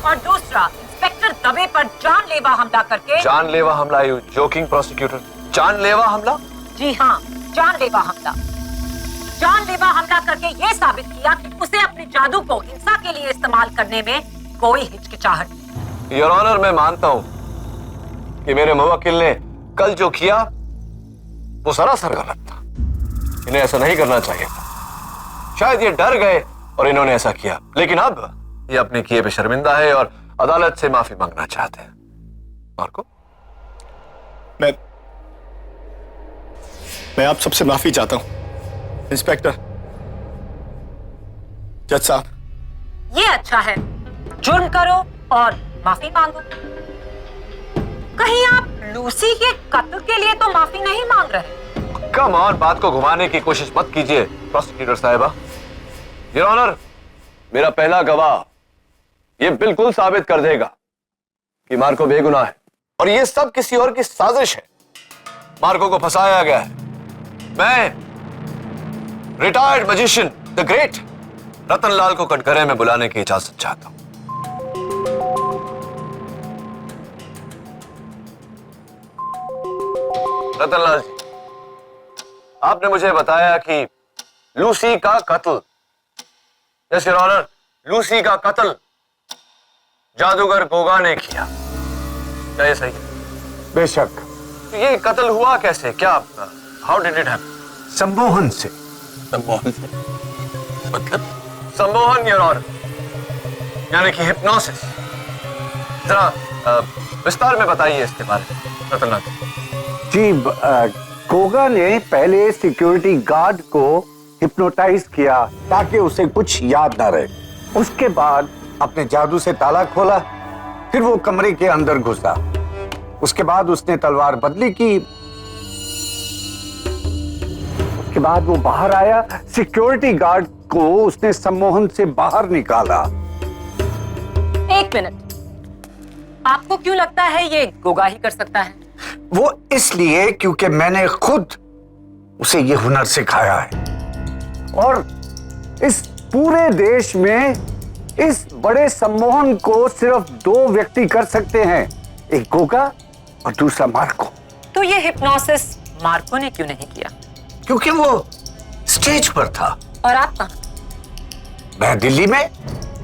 और दूसरा, इंस्पेक्टर दबे पर जानलेवा हमला करके। जानलेवा हमला? You joking prosecutor? जानलेवा हमला? जी हाँ, जानलेवा हमला। जानलेवा हमला करके ये साबित किया कि उसे अपने जादू को हिंसा के लिए इस्तेमाल करने में कोई हिचकिचाहट नहीं। योर ऑनर, मैं मानता हूं कि मेरे मुवक्किल ने कल जो किया वो सरासर गलत था। इन्हें ऐसा नहीं करना चाहिए था। शायद ये डर गए और इन्होंने ऐसा किया, लेकिन अब ये अपने किए पे शर्मिंदा है और अदालत से माफी मांगना चाहते हैं। मार्को, मैं आप सबसे माफी चाहता हूं, इंस्पेक्टर, जज साहब। ये अच्छा है, जुर्म करो और माफी मांगो। कहीं आप लूसी के कत्ल के लिए तो माफी नहीं मांग रहे? कम ऑन, बात को घुमाने की कोशिश मत कीजिए प्रोसिक्यूटर साहिबा। योर ऑनर, मेरा पहला गवाह ये बिल्कुल साबित कर देगा कि मार्को बेगुनाह है और ये सब किसी और की साजिश है। मार्को को फंसाया गया है। मैं retired magician the great Ratanlal को कटघरे में बुलाने की इजाजत चाहता हूं। रतनलाल जी, आपने मुझे बताया कि लूसी का कत्ल, यस योर ऑनर, लूसी का कत्ल जादूगर गोगा ने किया। क्या ये सही है? बेशक। तो ये कत्ल हुआ कैसे? क्या, हाउ डिड इट हैपन? सम्मोहन से। सम्मोहन से मतलब? सम्मोहन योर ऑनर, यानी कि हिप्नोसिस। जरा विस्तार में बताइए इसके बारे में रतनलाल जी। गोगा ने पहले सिक्योरिटी गार्ड को हिप्नोटाइज किया ताकि उसे कुछ याद ना रहे। उसके बाद अपने जादू से ताला खोला, फिर वो कमरे के अंदर घुसा। उसके बाद उसने तलवार बदली की। उसके बाद वो बाहर आया, सिक्योरिटी गार्ड को उसने सम्मोहन से बाहर निकाला। एक मिनट, आपको क्यों लगता है ये गोगा ही कर सकता है? वो इसलिए क्योंकि मैंने खुद उसे ये हुनर सिखाया है, और इस पूरे देश में इस बड़े सम्मोहन को सिर्फ 2 व्यक्ति कर सकते हैं, एक गोगा और दूसरा मार्को। तो ये हिप्नोसिस मार्को ने क्यों नहीं किया? क्योंकि वो स्टेज पर था। और आप कहाँ? मैं दिल्ली में।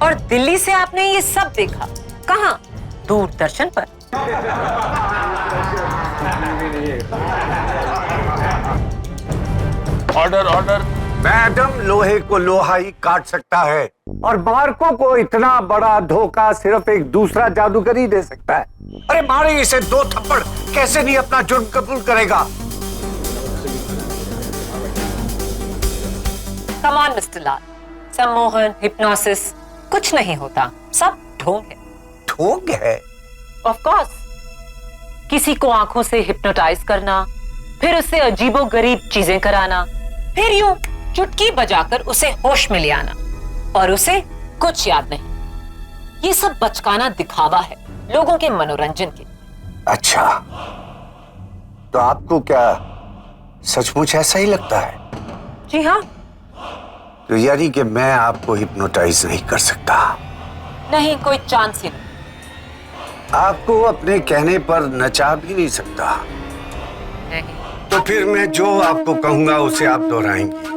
और दिल्ली से आपने ये सब देखा कहाँ? दूरदर्शन पर। Order order. मैडम, लोहे को लोहा ही काट सकता है, और मार्को को इतना बड़ा धोखा सिर्फ एक दूसरा जादूगर ही दे सकता है। अरे मारे इसे 2 थप्पड़, कैसे नहीं अपना जुर्म कबूल करेगा? कम ऑन मिस्टर लाल, सम्मोहन, हिप्नोसिस कुछ नहीं होता, सब ढोंग है। ढोंग है? Of course. किसी को आंखों से हिप्नोटाइज करना, फिर उससे अजीबोगरीब चीजें कराना, फिर यूं चुटकी बजाकर उसे होश में ले आना, और उसे कुछ याद नहीं। ये सब बचकाना दिखावा है लोगों के मनोरंजन के। अच्छा, तो आपको क्या सचमुच ऐसा ही लगता है? जी हाँ। तो यानी कि मैं आपको हिप्नोटाइज नहीं कर सकता? नहीं, कोई चांस ही नहीं। आपको अपने कहने पर नचा भी नहीं सकता? नहीं। तो फिर मैं जो आपको कहूंगा उसे आप दोहराएंगी?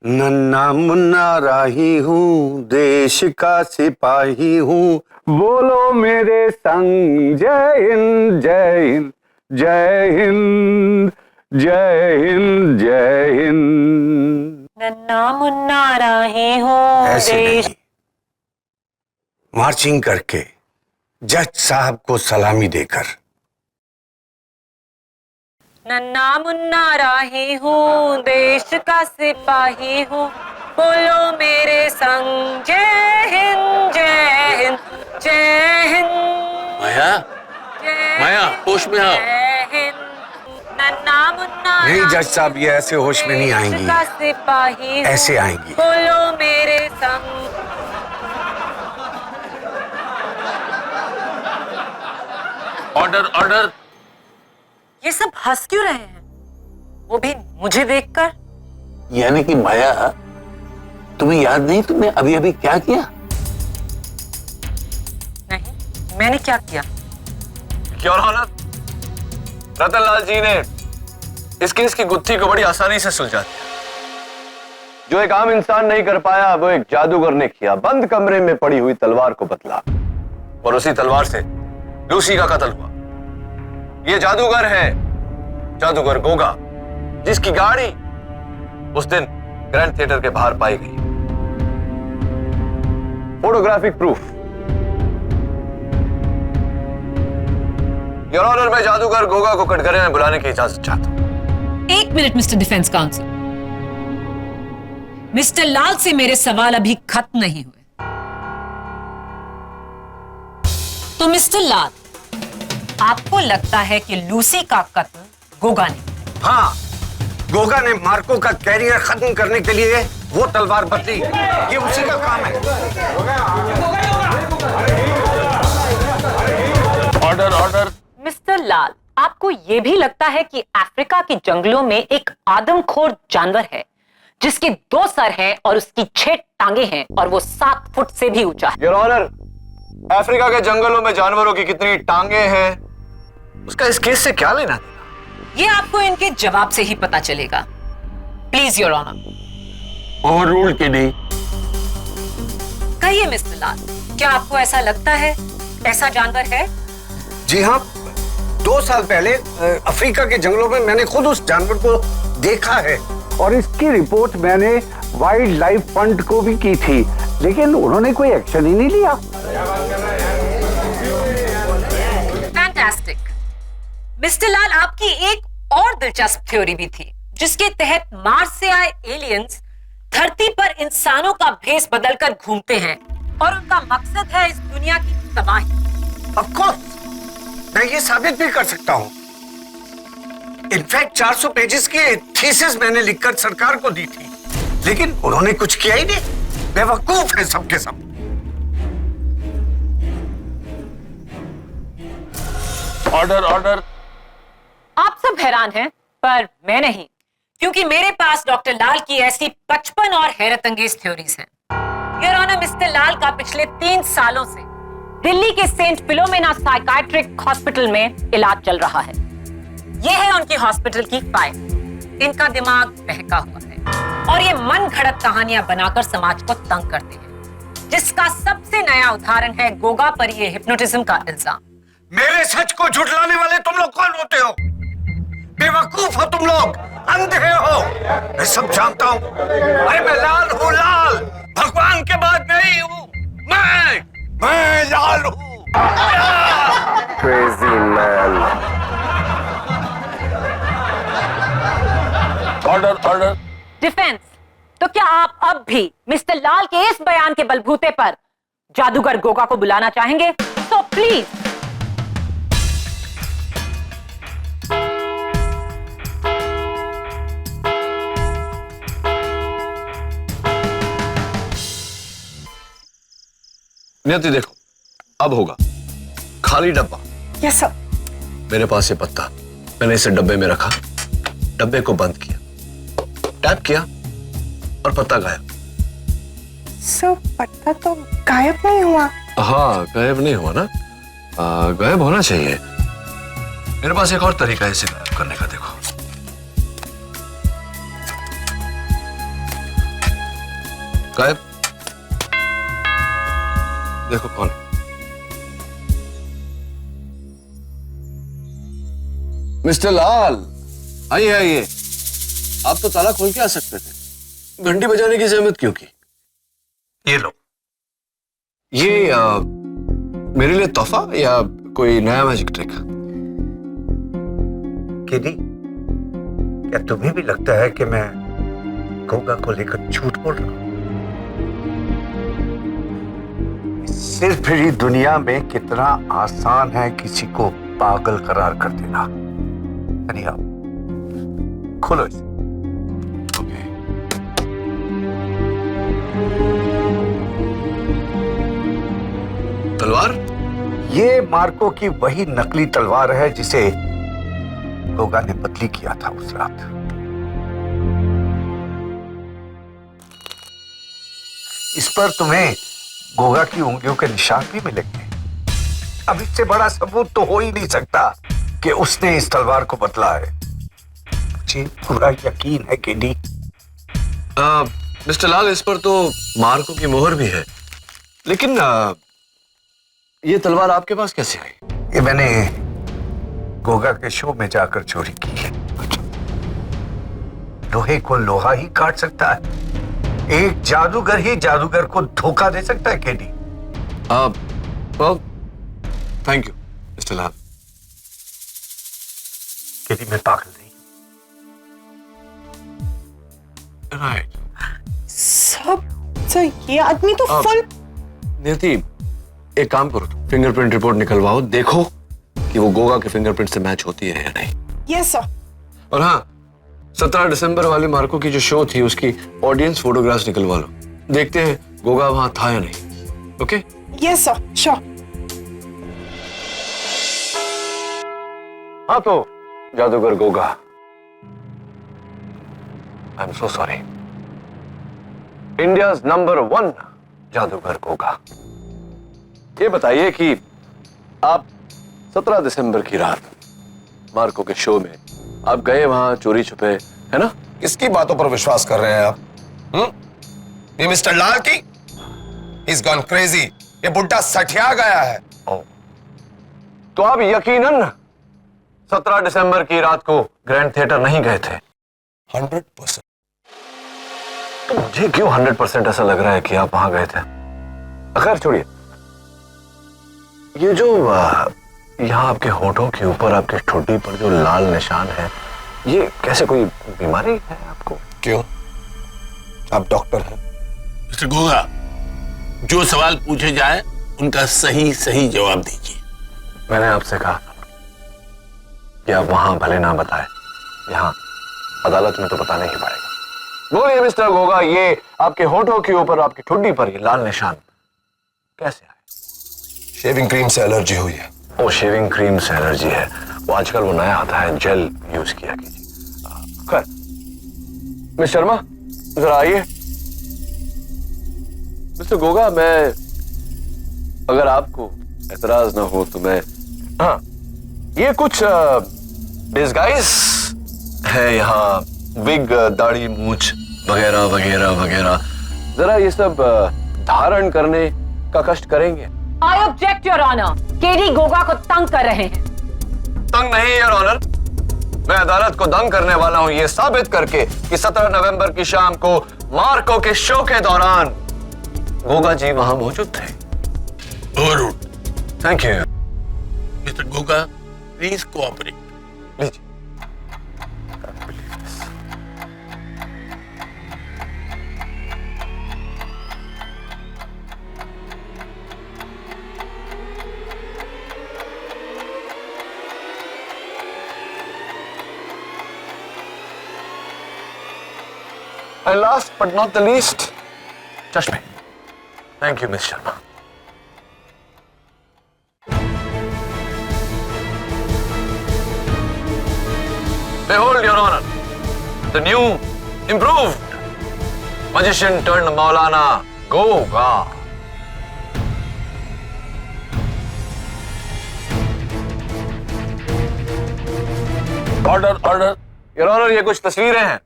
नन्ना मुन्ना राही हूँ, देश का सिपाही हूँ, बोलो मेरे संग जय हिंद जय हिंद जय हिंद जय हिंद जय हिंद। नन्ना मुन्ना राही हो ऐसे देश। नहीं, मार्चिंग करके, जज साहब को सलामी देकर। नन्ना मुन्ना राही हूँ, देश का सिपाही हूँ, बोलो मेरे संग जय हिंद जय हिंद जय हिंद। माया, माया, होश में आओ। जय हिंद। नन्ना मुन्ना नहीं जज साहब, ये ऐसे होश में नहीं आएंगी, देश का सिपाही हूँ, ऐसे आएंगी। बोलो मेरे संग। Order order. ये सब हंस क्यों रहे हैं? वो भी मुझे देखकर। यानी कि माया, तुम्हें याद नहीं तुमने अभी अभी क्या किया? नहीं, मैंने क्या किया? योर ऑनर, रतनलाल जी ने इस केस की गुत्थी को बड़ी आसानी से सुलझा दिया। जो एक आम इंसान नहीं कर पाया, वो एक जादूगर ने किया। बंद कमरे में पड़ी हुई तलवार को बदला, और उसी तलवार से लूसी का कत्ल हुआ। ये जादूगर है, जादूगर गोगा, जिसकी गाड़ी उस दिन ग्रैंड थिएटर के बाहर पाई गई। Photographic proof. योर ऑनर, मैं जादूगर गोगा को कटघरे में बुलाने की इजाजत चाहता हूं। एक minute mister defence counsel, mister Lal से मेरे सवाल अभी खत्म नहीं हुए। तो मिस्टर लाल, आपको लगता है कि लूसी का कत्ल गोगा ने? हाँ, गोगा ने मार्को का कैरियर खत्म करने के लिए वो तलवार बदली, ये उसी का काम है। Order order. मिस्टर लाल, आपको ये भी लगता है कि अफ्रीका के जंगलों में एक आदमखोर जानवर है जिसके 2 सर हैं और उसकी 6 टांगे हैं और वो 7 फुट से भी ऊंचा है? योर ऑनर, अफ्रीका के जंगलों में जानवरों की कितनी टांगे हैं उसका इस केस से क्या लेना देना? ये आपको इनके जवाब से ही पता चलेगा। Please your honour. और रूल के नहीं। कहिए मिस्टर लाल, क्या आपको ऐसा लगता है ऐसा जानवर है? जी हाँ, 2 साल पहले अफ्रीका के जंगलों में मैंने खुद उस जानवर को देखा है। और इसकी रिपोर्ट मैंने वाइल्ड लाइफ फंड को भी की थी, लेकिन उन्होंने कोई एक्शन ही नहीं लिया। फैंटास्टिक। मिस्टर लाल, आपकी एक और दिलचस्प थ्योरी भी थी जिसके तहत मार्स से आए एलियंस धरती पर इंसानों का भेष बदलकर घूमते हैं और उनका मकसद है इस दुनिया की तबाही। ऑफ कोर्स, मैं ये साबित भी कर सकता हूँ। इनफैक्ट 400 पेजेस की थीसिस मैंने लिखकर सरकार को दी थी, लेकिन उन्होंने कुछ किया ही नहीं। बेवकूफ है सबके सब। Order order. आप सब हैरान हैं, पर मैं नहीं, क्योंकि मेरे पास डॉक्टर लाल की ऐसी 55 और हैरत अंगेज थ्योरीज हैं। योर ऑनर, मिस्टर लाल का पिछले 3 सालों से दिल्ली के सेंट फिलोमेना साइकाट्रिक हॉस्पिटल में इलाज चल रहा है। यह है उनकी हॉस्पिटल की फाइल। इनका दिमाग बहका हुआ है और ये मन घड़त कहानियां बनाकर समाज को तंग करते हैं, जिसका सबसे नया उदाहरण है गोगा पर ये हिप्नोटिज्म का इल्जाम। मेरे सच को झुठलाने वाले तुम लोग कौन होते हो? बेवकूफ हो तुम लोग, अंधे हो। मैं सब जानता हूँ। अरे मैं लाल हूँ, लाल। भगवान के बाद नहीं हूँ मैं लाल हूँ। Crazy man. Order order. Defence, तो क्या आप अब भी मिस्टर लाल के इस बयान के बलबूते पर जादूगर गोगा को बुलाना चाहेंगे? तो प्लीज। नियति देखो, अब होगा खाली डब्बा। Yes sir. मेरे पास ये पत्ता, मैंने इसे डब्बे में रखा, डब्बे को बंद किया, टैप किया और पत्ता गायब। सर, पत्ता तो गायब नहीं हुआ। हाँ, गायब नहीं हुआ ना, गायब होना चाहिए। मेरे पास एक और तरीका है इसे गायब करने का। देखो, गायब। देखो कौन। मिस्टर लाल, आइए आइए। आप तो ताला खोल के आ सकते थे, घंटी बजाने की जहमत क्यों की? ये लो। ये मेरे लिए तोहफा या कोई नया मैजिक ट्रिक? किडी, क्या तुम्हें भी लगता है कि मैं गोगा को लेकर झूठ बोल रहा हूं? सिर्फ ही दुनिया में कितना आसान है किसी को पागल करार कर देना। आप खोलो इसे। ओके। तलवार? ये मार्को की वही नकली तलवार है जिसे गोगा ने बदली किया था उस रात। इस पर तुम्हें गोगा की उंगलियों के निशान भी मिलेंगे। अब इससे बड़ा सबूत तो हो ही नहीं सकता कि उसने इस तलवार को बदला है। मुझे पूरा यकीन है केडी। मिस्टर लाल, इस पर तो मार्को की मोहर भी है, लेकिन ये तलवार आपके पास कैसे आई? ये मैंने गोगा के शो में जाकर चोरी की है। लोहे को लोहा ही काट सकता है, एक जादूगर ही जादूगर को धोखा दे सकता है KD. Thank you mister Lal. KD, मैं पागल नहीं। राइट। सर, ये आदमी तो फुल। नियति, एक काम करो, फिंगरप्रिंट रिपोर्ट निकलवाओ, देखो कि वो गोगा के फिंगरप्रिंट से मैच होती है या नहीं। Yes sir. और हाँ, 17 दिसंबर वाली मार्को की जो शो थी उसकी ऑडियंस फोटोग्राफ्स निकलवा लो, देखते हैं गोगा वहां था या नहीं। ओके? Yes sir, sure. हाँ तो जादूगर Goga, I am so sorry, India's number 1 जादूगर गोगा। ये बताइए कि आप 17 दिसंबर की रात मार्को के शो में आप गए वहां चोरी छुपे, है ना? किसकी बातों पर विश्वास कर रहे हैं आप? ये मिस्टर लाल की? He's gone crazy। ये बुड्ढा सठिया गया है। तो आप यकीनन 17 दिसंबर की रात को ग्रैंड थिएटर नहीं गए थे? 100%। तो मुझे क्यों 100% ऐसा लग रहा है कि आप वहां गए थे? खैर छोड़िए, ये जो यहाँ आपके होठों के ऊपर, आपकी ठुड्डी पर जो लाल निशान है, ये कैसे, कोई बीमारी है आपको? क्यों? आप डॉक्टर हैं? मिस्टर गोगा, जो सवाल पूछे जाए उनका सही सही जवाब दीजिए। मैंने आपसे कहा कि आप वहां भले ना बताएं, यहाँ अदालत में तो बताना ही पड़ेगा। बोलिए मिस्टर गोगा, ये आपके होठों के ऊपर, आपकी ठुड्डी पर ये लाल निशान कैसे आए? शेविंग क्रीम से एलर्जी हुई है। ओ, शेविंग क्रीम से एलर्जी है। वो आजकल वो नया आता है, जेल यूज किया कीजिए। खैर मिस शर्मा जरा आइए। मिस्टर गोगा, मैं, अगर आपको एतराज ना हो तो मैं, हाँ, ये कुछ डिस्गाइज है यहाँ, विग, दाढ़ी, मूछ वगैरह वगैरह वगैरह, जरा ये सब धारण करने का कष्ट करेंगे? I object your honour, KD Goga को तंग कर रहे हैं। तंग नहीं योर ऑनर, मैं अदालत को दंग करने वाला हूं ये साबित करके कि 17 नवंबर की शाम को मार्को के शो के दौरान गोगा जी वहां मौजूद थे। Overruled. Thank you. Mister Goga, please cooperate. लीजिए। And last but not the least, चश्मे। Thank you, Miss Sharma. Behold, Your Honor, the new, improved magician turned Maulana Goga. Order, order. Your Honor, ये कुछ तस्वीरें हैं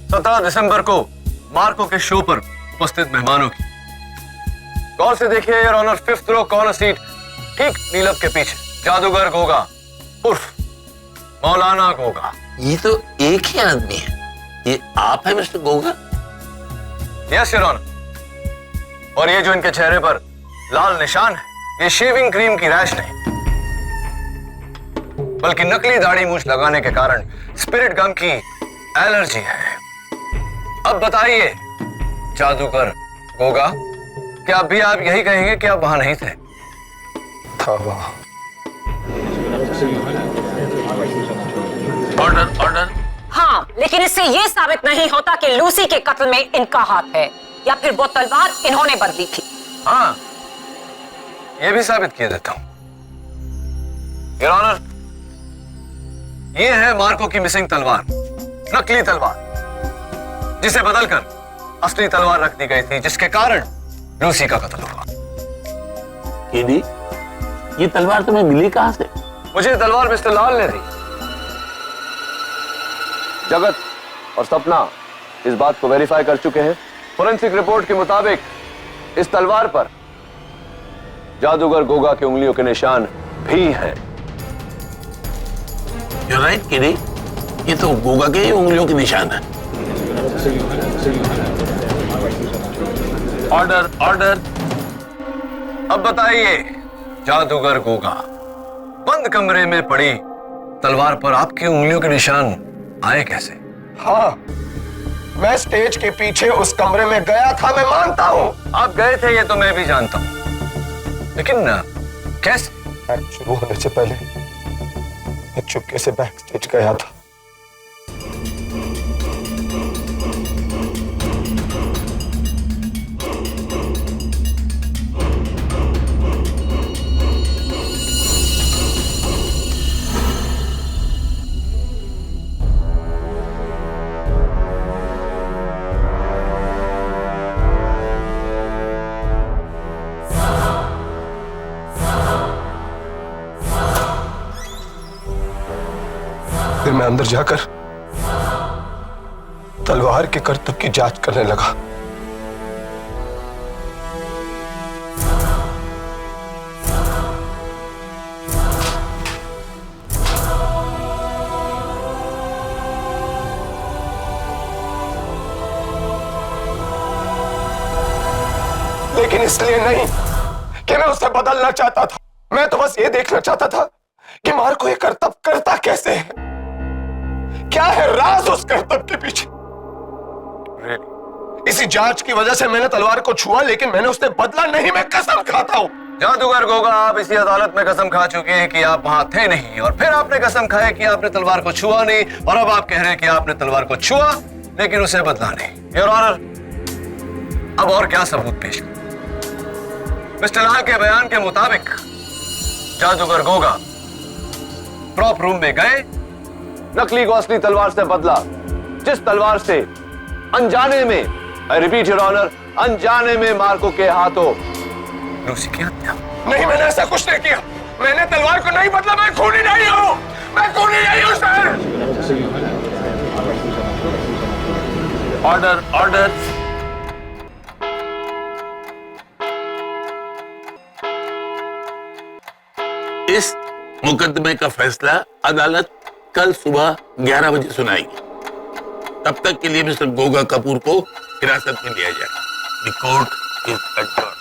17 दिसंबर को मार्को के show पर उपस्थित मेहमानों की। गौर से देखिए your honour, 5th row corner seat, ठीक नीलब के पीछे जादूगर गोगा उर्फ मौलाना गोगा। ये तो एक ही आदमी है। ये आप है mister Goga? Yes your honour. और ये जो इनके चेहरे पर लाल निशान है, ये शेविंग क्रीम की रैश नहीं, बल्कि नकली दाढ़ी मूछ लगाने के कारण स्पिरिट गम की एलर्जी है। अब बताइए जादूगर गोगा, क्या अभी आप यही कहेंगे कि आप वहां नहीं थे? था वहां। Order, order. हाँ, लेकिन इससे यह साबित नहीं होता कि लूसी के कत्ल में इनका हाथ है या फिर वो तलवार इन्होंने बदली थी। हाँ, यह भी साबित किया देता हूं योर ऑनर। यह है मार्को की मिसिंग तलवार, नकली तलवार, जिसे बदलकर असली तलवार रख दी गई थी, जिसके कारण लूसी का कत्ल हुआ। केडी, ये तलवार तुम्हें मिली कहां से? मुझे तलवार मिस्टर लाल ने दी। जगत और सपना इस बात को वेरीफाई कर चुके हैं। फोरेंसिक रिपोर्ट के मुताबिक इस तलवार पर जादूगर गोगा की उंगलियों के निशान भी हैं। You're right, केडी, ये तो गोगा के ही उंगलियों के निशान है। Order, order. अब बताइए जादूगर गोगा, बंद कमरे में पड़ी तलवार पर आपकी उंगलियों के निशान आए कैसे? हाँ, मैं स्टेज के पीछे उस कमरे में गया था, मैं मानता हूं। आप गए थे ये तो मैं भी जानता हूं, लेकिन कैसे? एक्ट शुरू होने से पहले मैं चुपके से बैक स्टेज गया था। मैं अंदर जाकर तलवार के करतब की जांच करने लगा। लेकिन इसलिए नहीं कि मैं उसे बदलना चाहता था, मैं तो बस ये देखना चाहता था कि मार्को ये करतब करता कैसे है, क्या है राज उस करतब के पीछे। इसी जांच की वजह से मैंने तलवार को छुआ, लेकिन मैंने उससे बदला नहीं, मैं कसम खाता हूं। जादूगर गोगा, आप इसी अदालत में कसम खा चुके हैं कि आप वहां थे नहीं, और फिर आपने कसम खाया कि आपने तलवार को छुआ नहीं, और अब आप कह रहे हैं कि आपने तलवार को छुआ लेकिन उसे बदला नहीं। योर ऑनर, अब और क्या सबूत पेश करूं? मिस्टर लाल के बयान के मुताबिक जादूगर गोगा प्रॉप रूम में गए, नकली को असली तलवार से बदला, जिस तलवार से अनजाने में, आई रिपीट योर ऑनर, अनजाने में मार्को के हाथों लूसी की हत्या। नहीं, मैंने ऐसा कुछ नहीं किया, मैंने तलवार को नहीं बदला, मैं खूनी नहीं हूं, मैं खूनी नहीं हूं सर। Order, order. इस मुकदमे का फैसला अदालत कल सुबह 11 बजे सुनाएगी। तब तक के लिए मिस्टर गोगा कपूर को हिरासत में लिया जाए। The court is adjourned.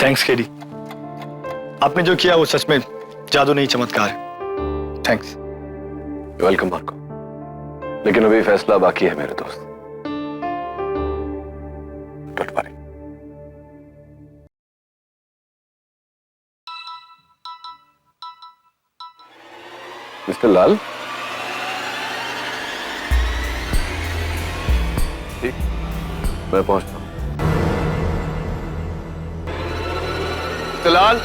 Thanks KD, आपने जो किया वो सच में जादू नहीं चमत्कार है। थैंक्स। वेलकम मार्को, लेकिन अभी फैसला बाकी है मेरे दोस्त। Don't worry. मिस्टर लाल, ठीक, मैं पहुंचता हूं। मिस्टर लाल,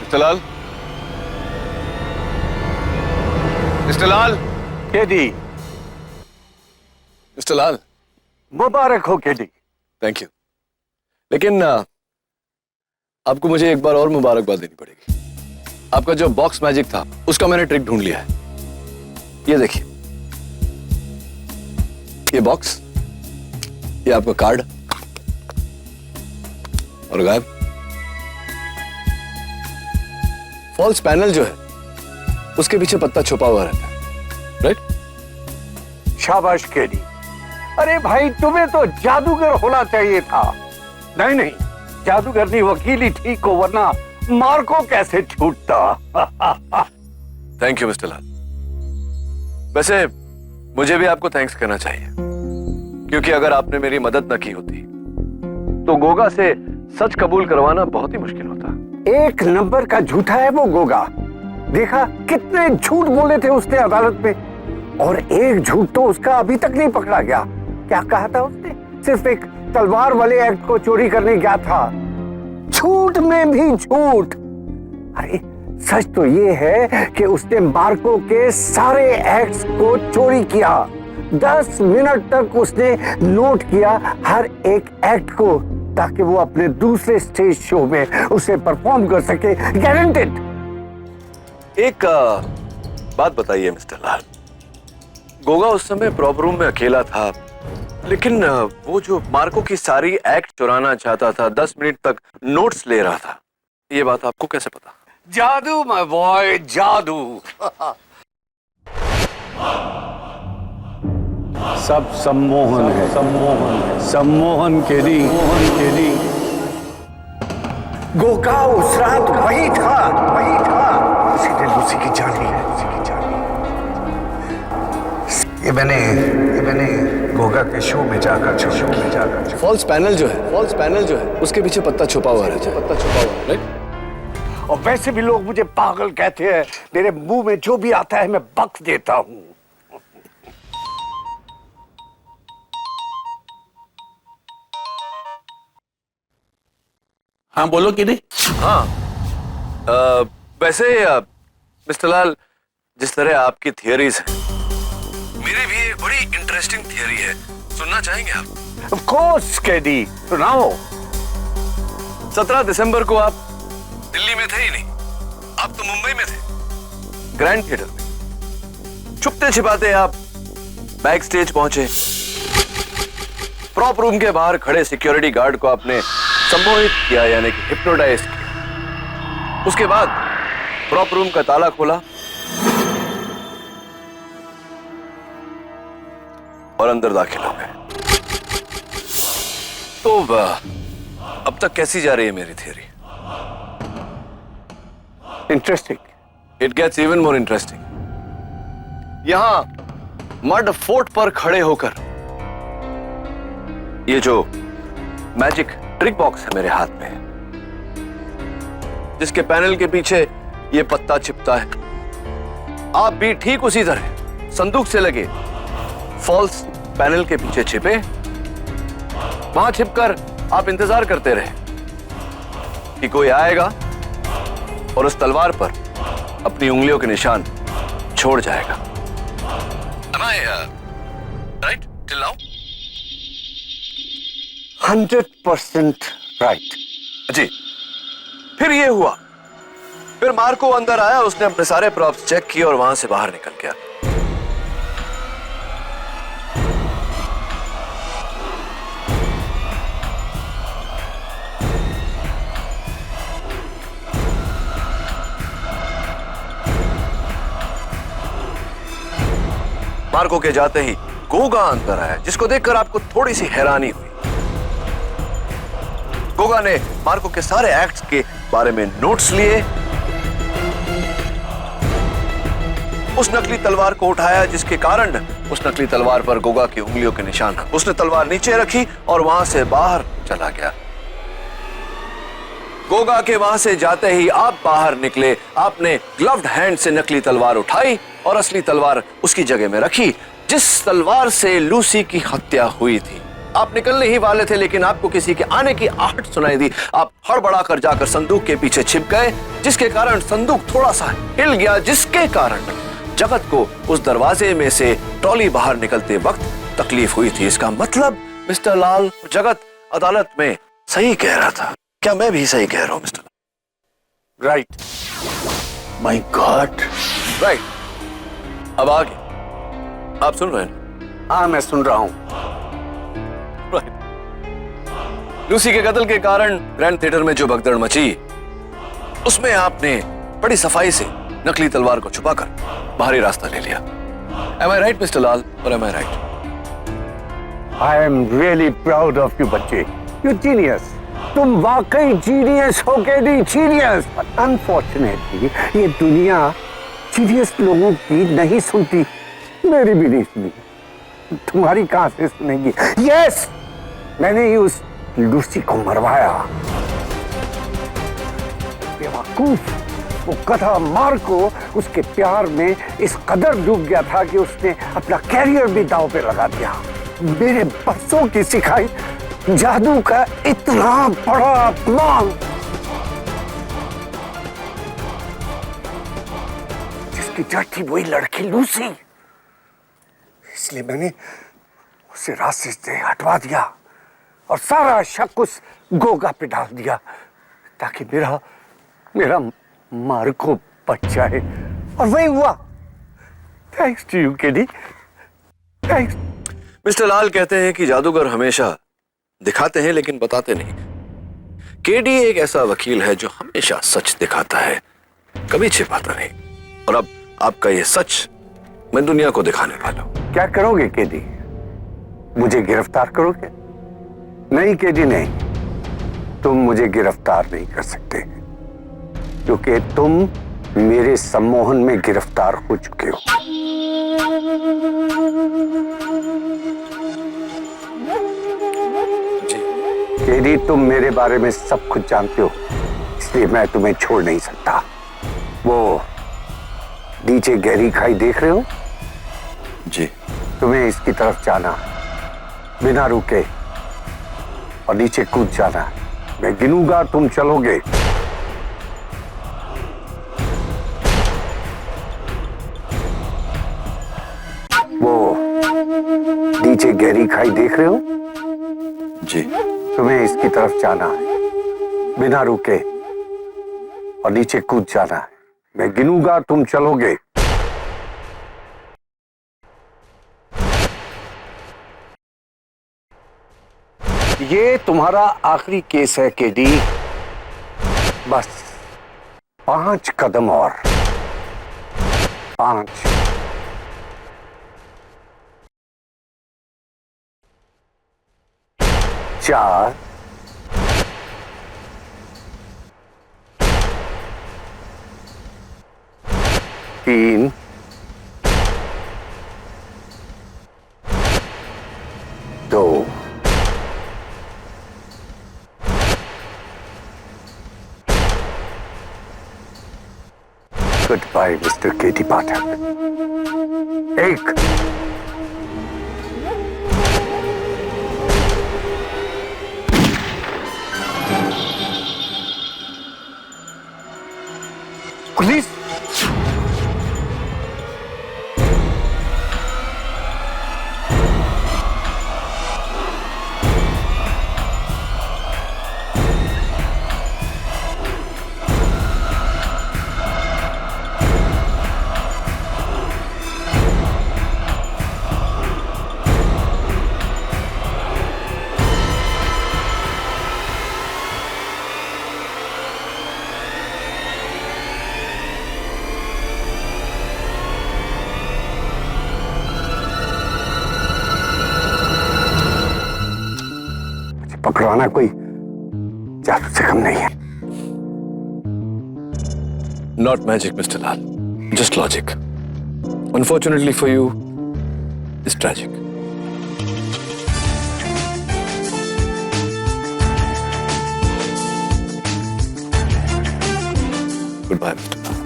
मिस्टर लाल, मिस्टर लाल, केडी, मिस्टर लाल, मुबारक हो केडी। थैंक यू, लेकिन आपको मुझे एक बार और मुबारकबाद देनी पड़ेगी। आपका जो बॉक्स मैजिक था उसका मैंने ट्रिक ढूंढ लिया है। ये देखिए, ये बॉक्स, ये आपका कार्ड, और गायब। फॉल्स पैनल जो है उसके पीछे पत्ता छुपा हुआ रहता है, राइट? शाबाश केडी। अरे भाई, तुम्हें तो जादूगर होना चाहिए था। नहीं नहीं, जादूगर नहीं, वकील ही ठीक हो, वरना मार्को कैसे छूटता। थैंक यू मिस्टर लाल। वैसे मुझे भी आपको थैंक्स कहना चाहिए, क्योंकि अगर आपने मेरी मदद न की होती तो गोगा से सच कबूल करवाना बहुत ही मुश्किल होता। एक नंबर का झूठा है वो गोगा। देखा कितने झूठ बोले थे उसने अदालत में, और एक झूठ तो उसका अभी तक नहीं पकड़ा गया। क्या कहा था उसने? सिर्फ एक तलवार वाले एक्ट को चोरी करने गया था। झूठ में भी झूठ। अरे सच तो ये है कि उसने मार्को के सारे एक्ट्स को चोरी किया। 10 मिनट तक उसने नोट किया हर एक एक्ट को, ताकि वो अपने दूसरे स्टेज शो में उसे परफॉर्म कर सके। गारंटेड। एक बात बताइए मिस्टर लाल, गोगा उस समय प्रॉप रूम में अकेला था, लेकिन वो जो मार्को की सारी एक्ट चुराना चाहता था, 10 मिनट तक नोट्स ले रहा था, ये बात आपको कैसे पता? जादू माय बॉय, जादू। सब सम्मोहन है, सम्मोहन है, सम्मोहन के लिए, मोहन के लिए। गोगा उस रात वही था, वही था। उसी ने लूसी की जान ली है, उसी की जान ली। ये मैंने गोगा के शो में जाकर फॉल्स पैनल जो है उसके पीछे पत्ता छुपा हुआ रहता है, पत्ता छुपा हुआ, राइट? और वैसे भी लोग मुझे पागल कहते हैं। मेरे मुंह में जो भी आता है मैं बक देता हूं। हाँ बोलो कि नहीं? हाँ, वैसे मिस्टर लाल, जिस तरह आपकी थियरीज हैं मेरी भी एक बड़ी इंटरेस्टिंग थियरी है, सुनना चाहेंगे आप? ऑफ कोर्स केडी, सुनाओ। 17 दिसंबर को आप दिल्ली में थे ही नहीं, आप तो मुंबई में थे, ग्रैंड थिएटर में। छुपते छिपाते आप बैक स्टेज पहुंचे। प्रॉप रूम के बाहर खड़े सिक्योरिटी गार्ड को आपने सम्मोहित किया, यानी कि हिप्नोटाइज किया। उसके बाद प्रॉप रूम का ताला खोला और अंदर दाखिल हो गए। तो अब तक कैसी जा रही है मेरी theory? Interesting. It gets even more interesting. यहां मड फोर्ट पर खड़े होकर ये जो मैजिक ट्रिक बॉक्स है मेरे हाथ में, जिसके पैनल के पीछे ये पत्ता छिपता है, आप भी ठीक उसी तरह संदूक से लगे फॉल्स पैनल के पीछे छिपे। वहां छिपकर आप इंतजार करते रहे कि कोई आएगा और उस तलवार पर अपनी उंगलियों के निशान छोड़ जाएगा। Am I right till now? 100% right. जी। फिर ये हुआ, फिर मार्को अंदर आया, उसने अपने सारे प्रॉप्स चेक किए और वहां से बाहर निकल गया। मार्को के जाते ही गोगा अंदर आया, जिसको देखकर आपको थोड़ी सी हैरानी हुई। गोगा ने मार्को के सारे एक्ट्स के बारे में नोट्स लिए, उस नकली तलवार को उठाया, जिसके कारण उस नकली तलवार पर गोगा की उंगलियों के निशान। उसने तलवार नीचे रखी और वहां से बाहर चला गया। गोगा के वहां से जाते ही आप बाहर निकले। आपने ग्लव्ड हैंड से नकली तलवार उठाई और असली तलवार उसकी जगह में रखी, जिस तलवार से लूसी की हत्या हुई थी। आप निकलने ही वाले थे, लेकिन आपको किसी के आने की आहट सुनाई दी। आप हड़बड़ाकर जाकर संदूक के पीछे छिप गए, जिसके कारण संदूक थोड़ा सा हिल गया, जिसके कारण जगत को उस दरवाजे में से ट्रॉली बाहर निकलते वक्त तकलीफ हुई थी। इसका मतलब मिस्टर लाल, जगत अदालत में सही कह रहा था। क्या मैं भी सही कह रहा हूं mister? Right. My God. Right. अब आगे आप सुन रहे हैं? हाँ, मैं सुन रहा हूं। लूसी के कत्ल के कारण ग्रैंड थिएटर में जो भगदड़ मची, उसमें आपने बड़ी सफाई से नकली तलवार को छुपाकर बाहरी रास्ता ले लिया। Am I right, mister Lal, or am I right? I am really proud of you, बच्चे। You genius। तुम वाकई जीनियस हो केडी, जीनियस। अनफॉर्चुनेटली ये दुनिया जीनियस लोगों की नहीं सुनती, मेरी भी नहीं सुनी, तुम्हारी कहां से सुनेगी? यस, मैंने ही उस लूसी को मरवाया। बेवकूफ, वो गधा मार्को उसके प्यार में इस कदर डूब गया था कि उसने अपना कैरियर भी दांव पे लगा दिया। मेरे बरसों की सिखाई जादू का इतना बड़ा अपमान, जिसकी जड़ थी वही लड़की लूसी, इसलिए मैंने उसे रास्ते से हटवा दिया और सारा शक उस गोगा पे डाल दिया, ताकि मेरा मार्को बच जाए। और वही हुआ। Thanks to you KD, thanks. Mister Lal कहते हैं कि जादूगर हमेशा दिखाते हैं लेकिन बताते नहीं। केडी एक ऐसा वकील है जो हमेशा सच दिखाता है, कभी छिपाता नहीं। और अब आपका ये सच मैं दुनिया को दिखाने वाला हूं। क्या करोगे केडी? मुझे गिरफ्तार करोगे? नहीं केडी, नहीं, तुम मुझे गिरफ्तार नहीं कर सकते, क्योंकि तुम मेरे सम्मोहन में गिरफ्तार हो चुके हो। केडी, तुम मेरे बारे में सब कुछ जानते हो, इसलिए मैं तुम्हें छोड़ नहीं सकता। वो नीचे गहरी खाई देख रहे हो? जी। तुम्हें इसकी तरफ जाना, बिना रुके, और नीचे कूद जाना। मैं गिनूंगा, तुम चलोगे। वो नीचे गहरी खाई देख रहे हो? जी। तुम्हें इसकी तरफ जाना है, बिना रुके, और नीचे कूद जाना है। मैं गिनूंगा, तुम चलोगे। ये तुम्हारा आखिरी केस है केडी। बस 5 कदम और। 5, 4, 3, 2, Goodbye, Mr. K.D. Pathak. 1, police. पकड़वाना कोई जादू से कम नहीं है। Not magic, Mr. Lal. Just logic. Unfortunately for you, it's tragic. Goodbye, Mr. Lal.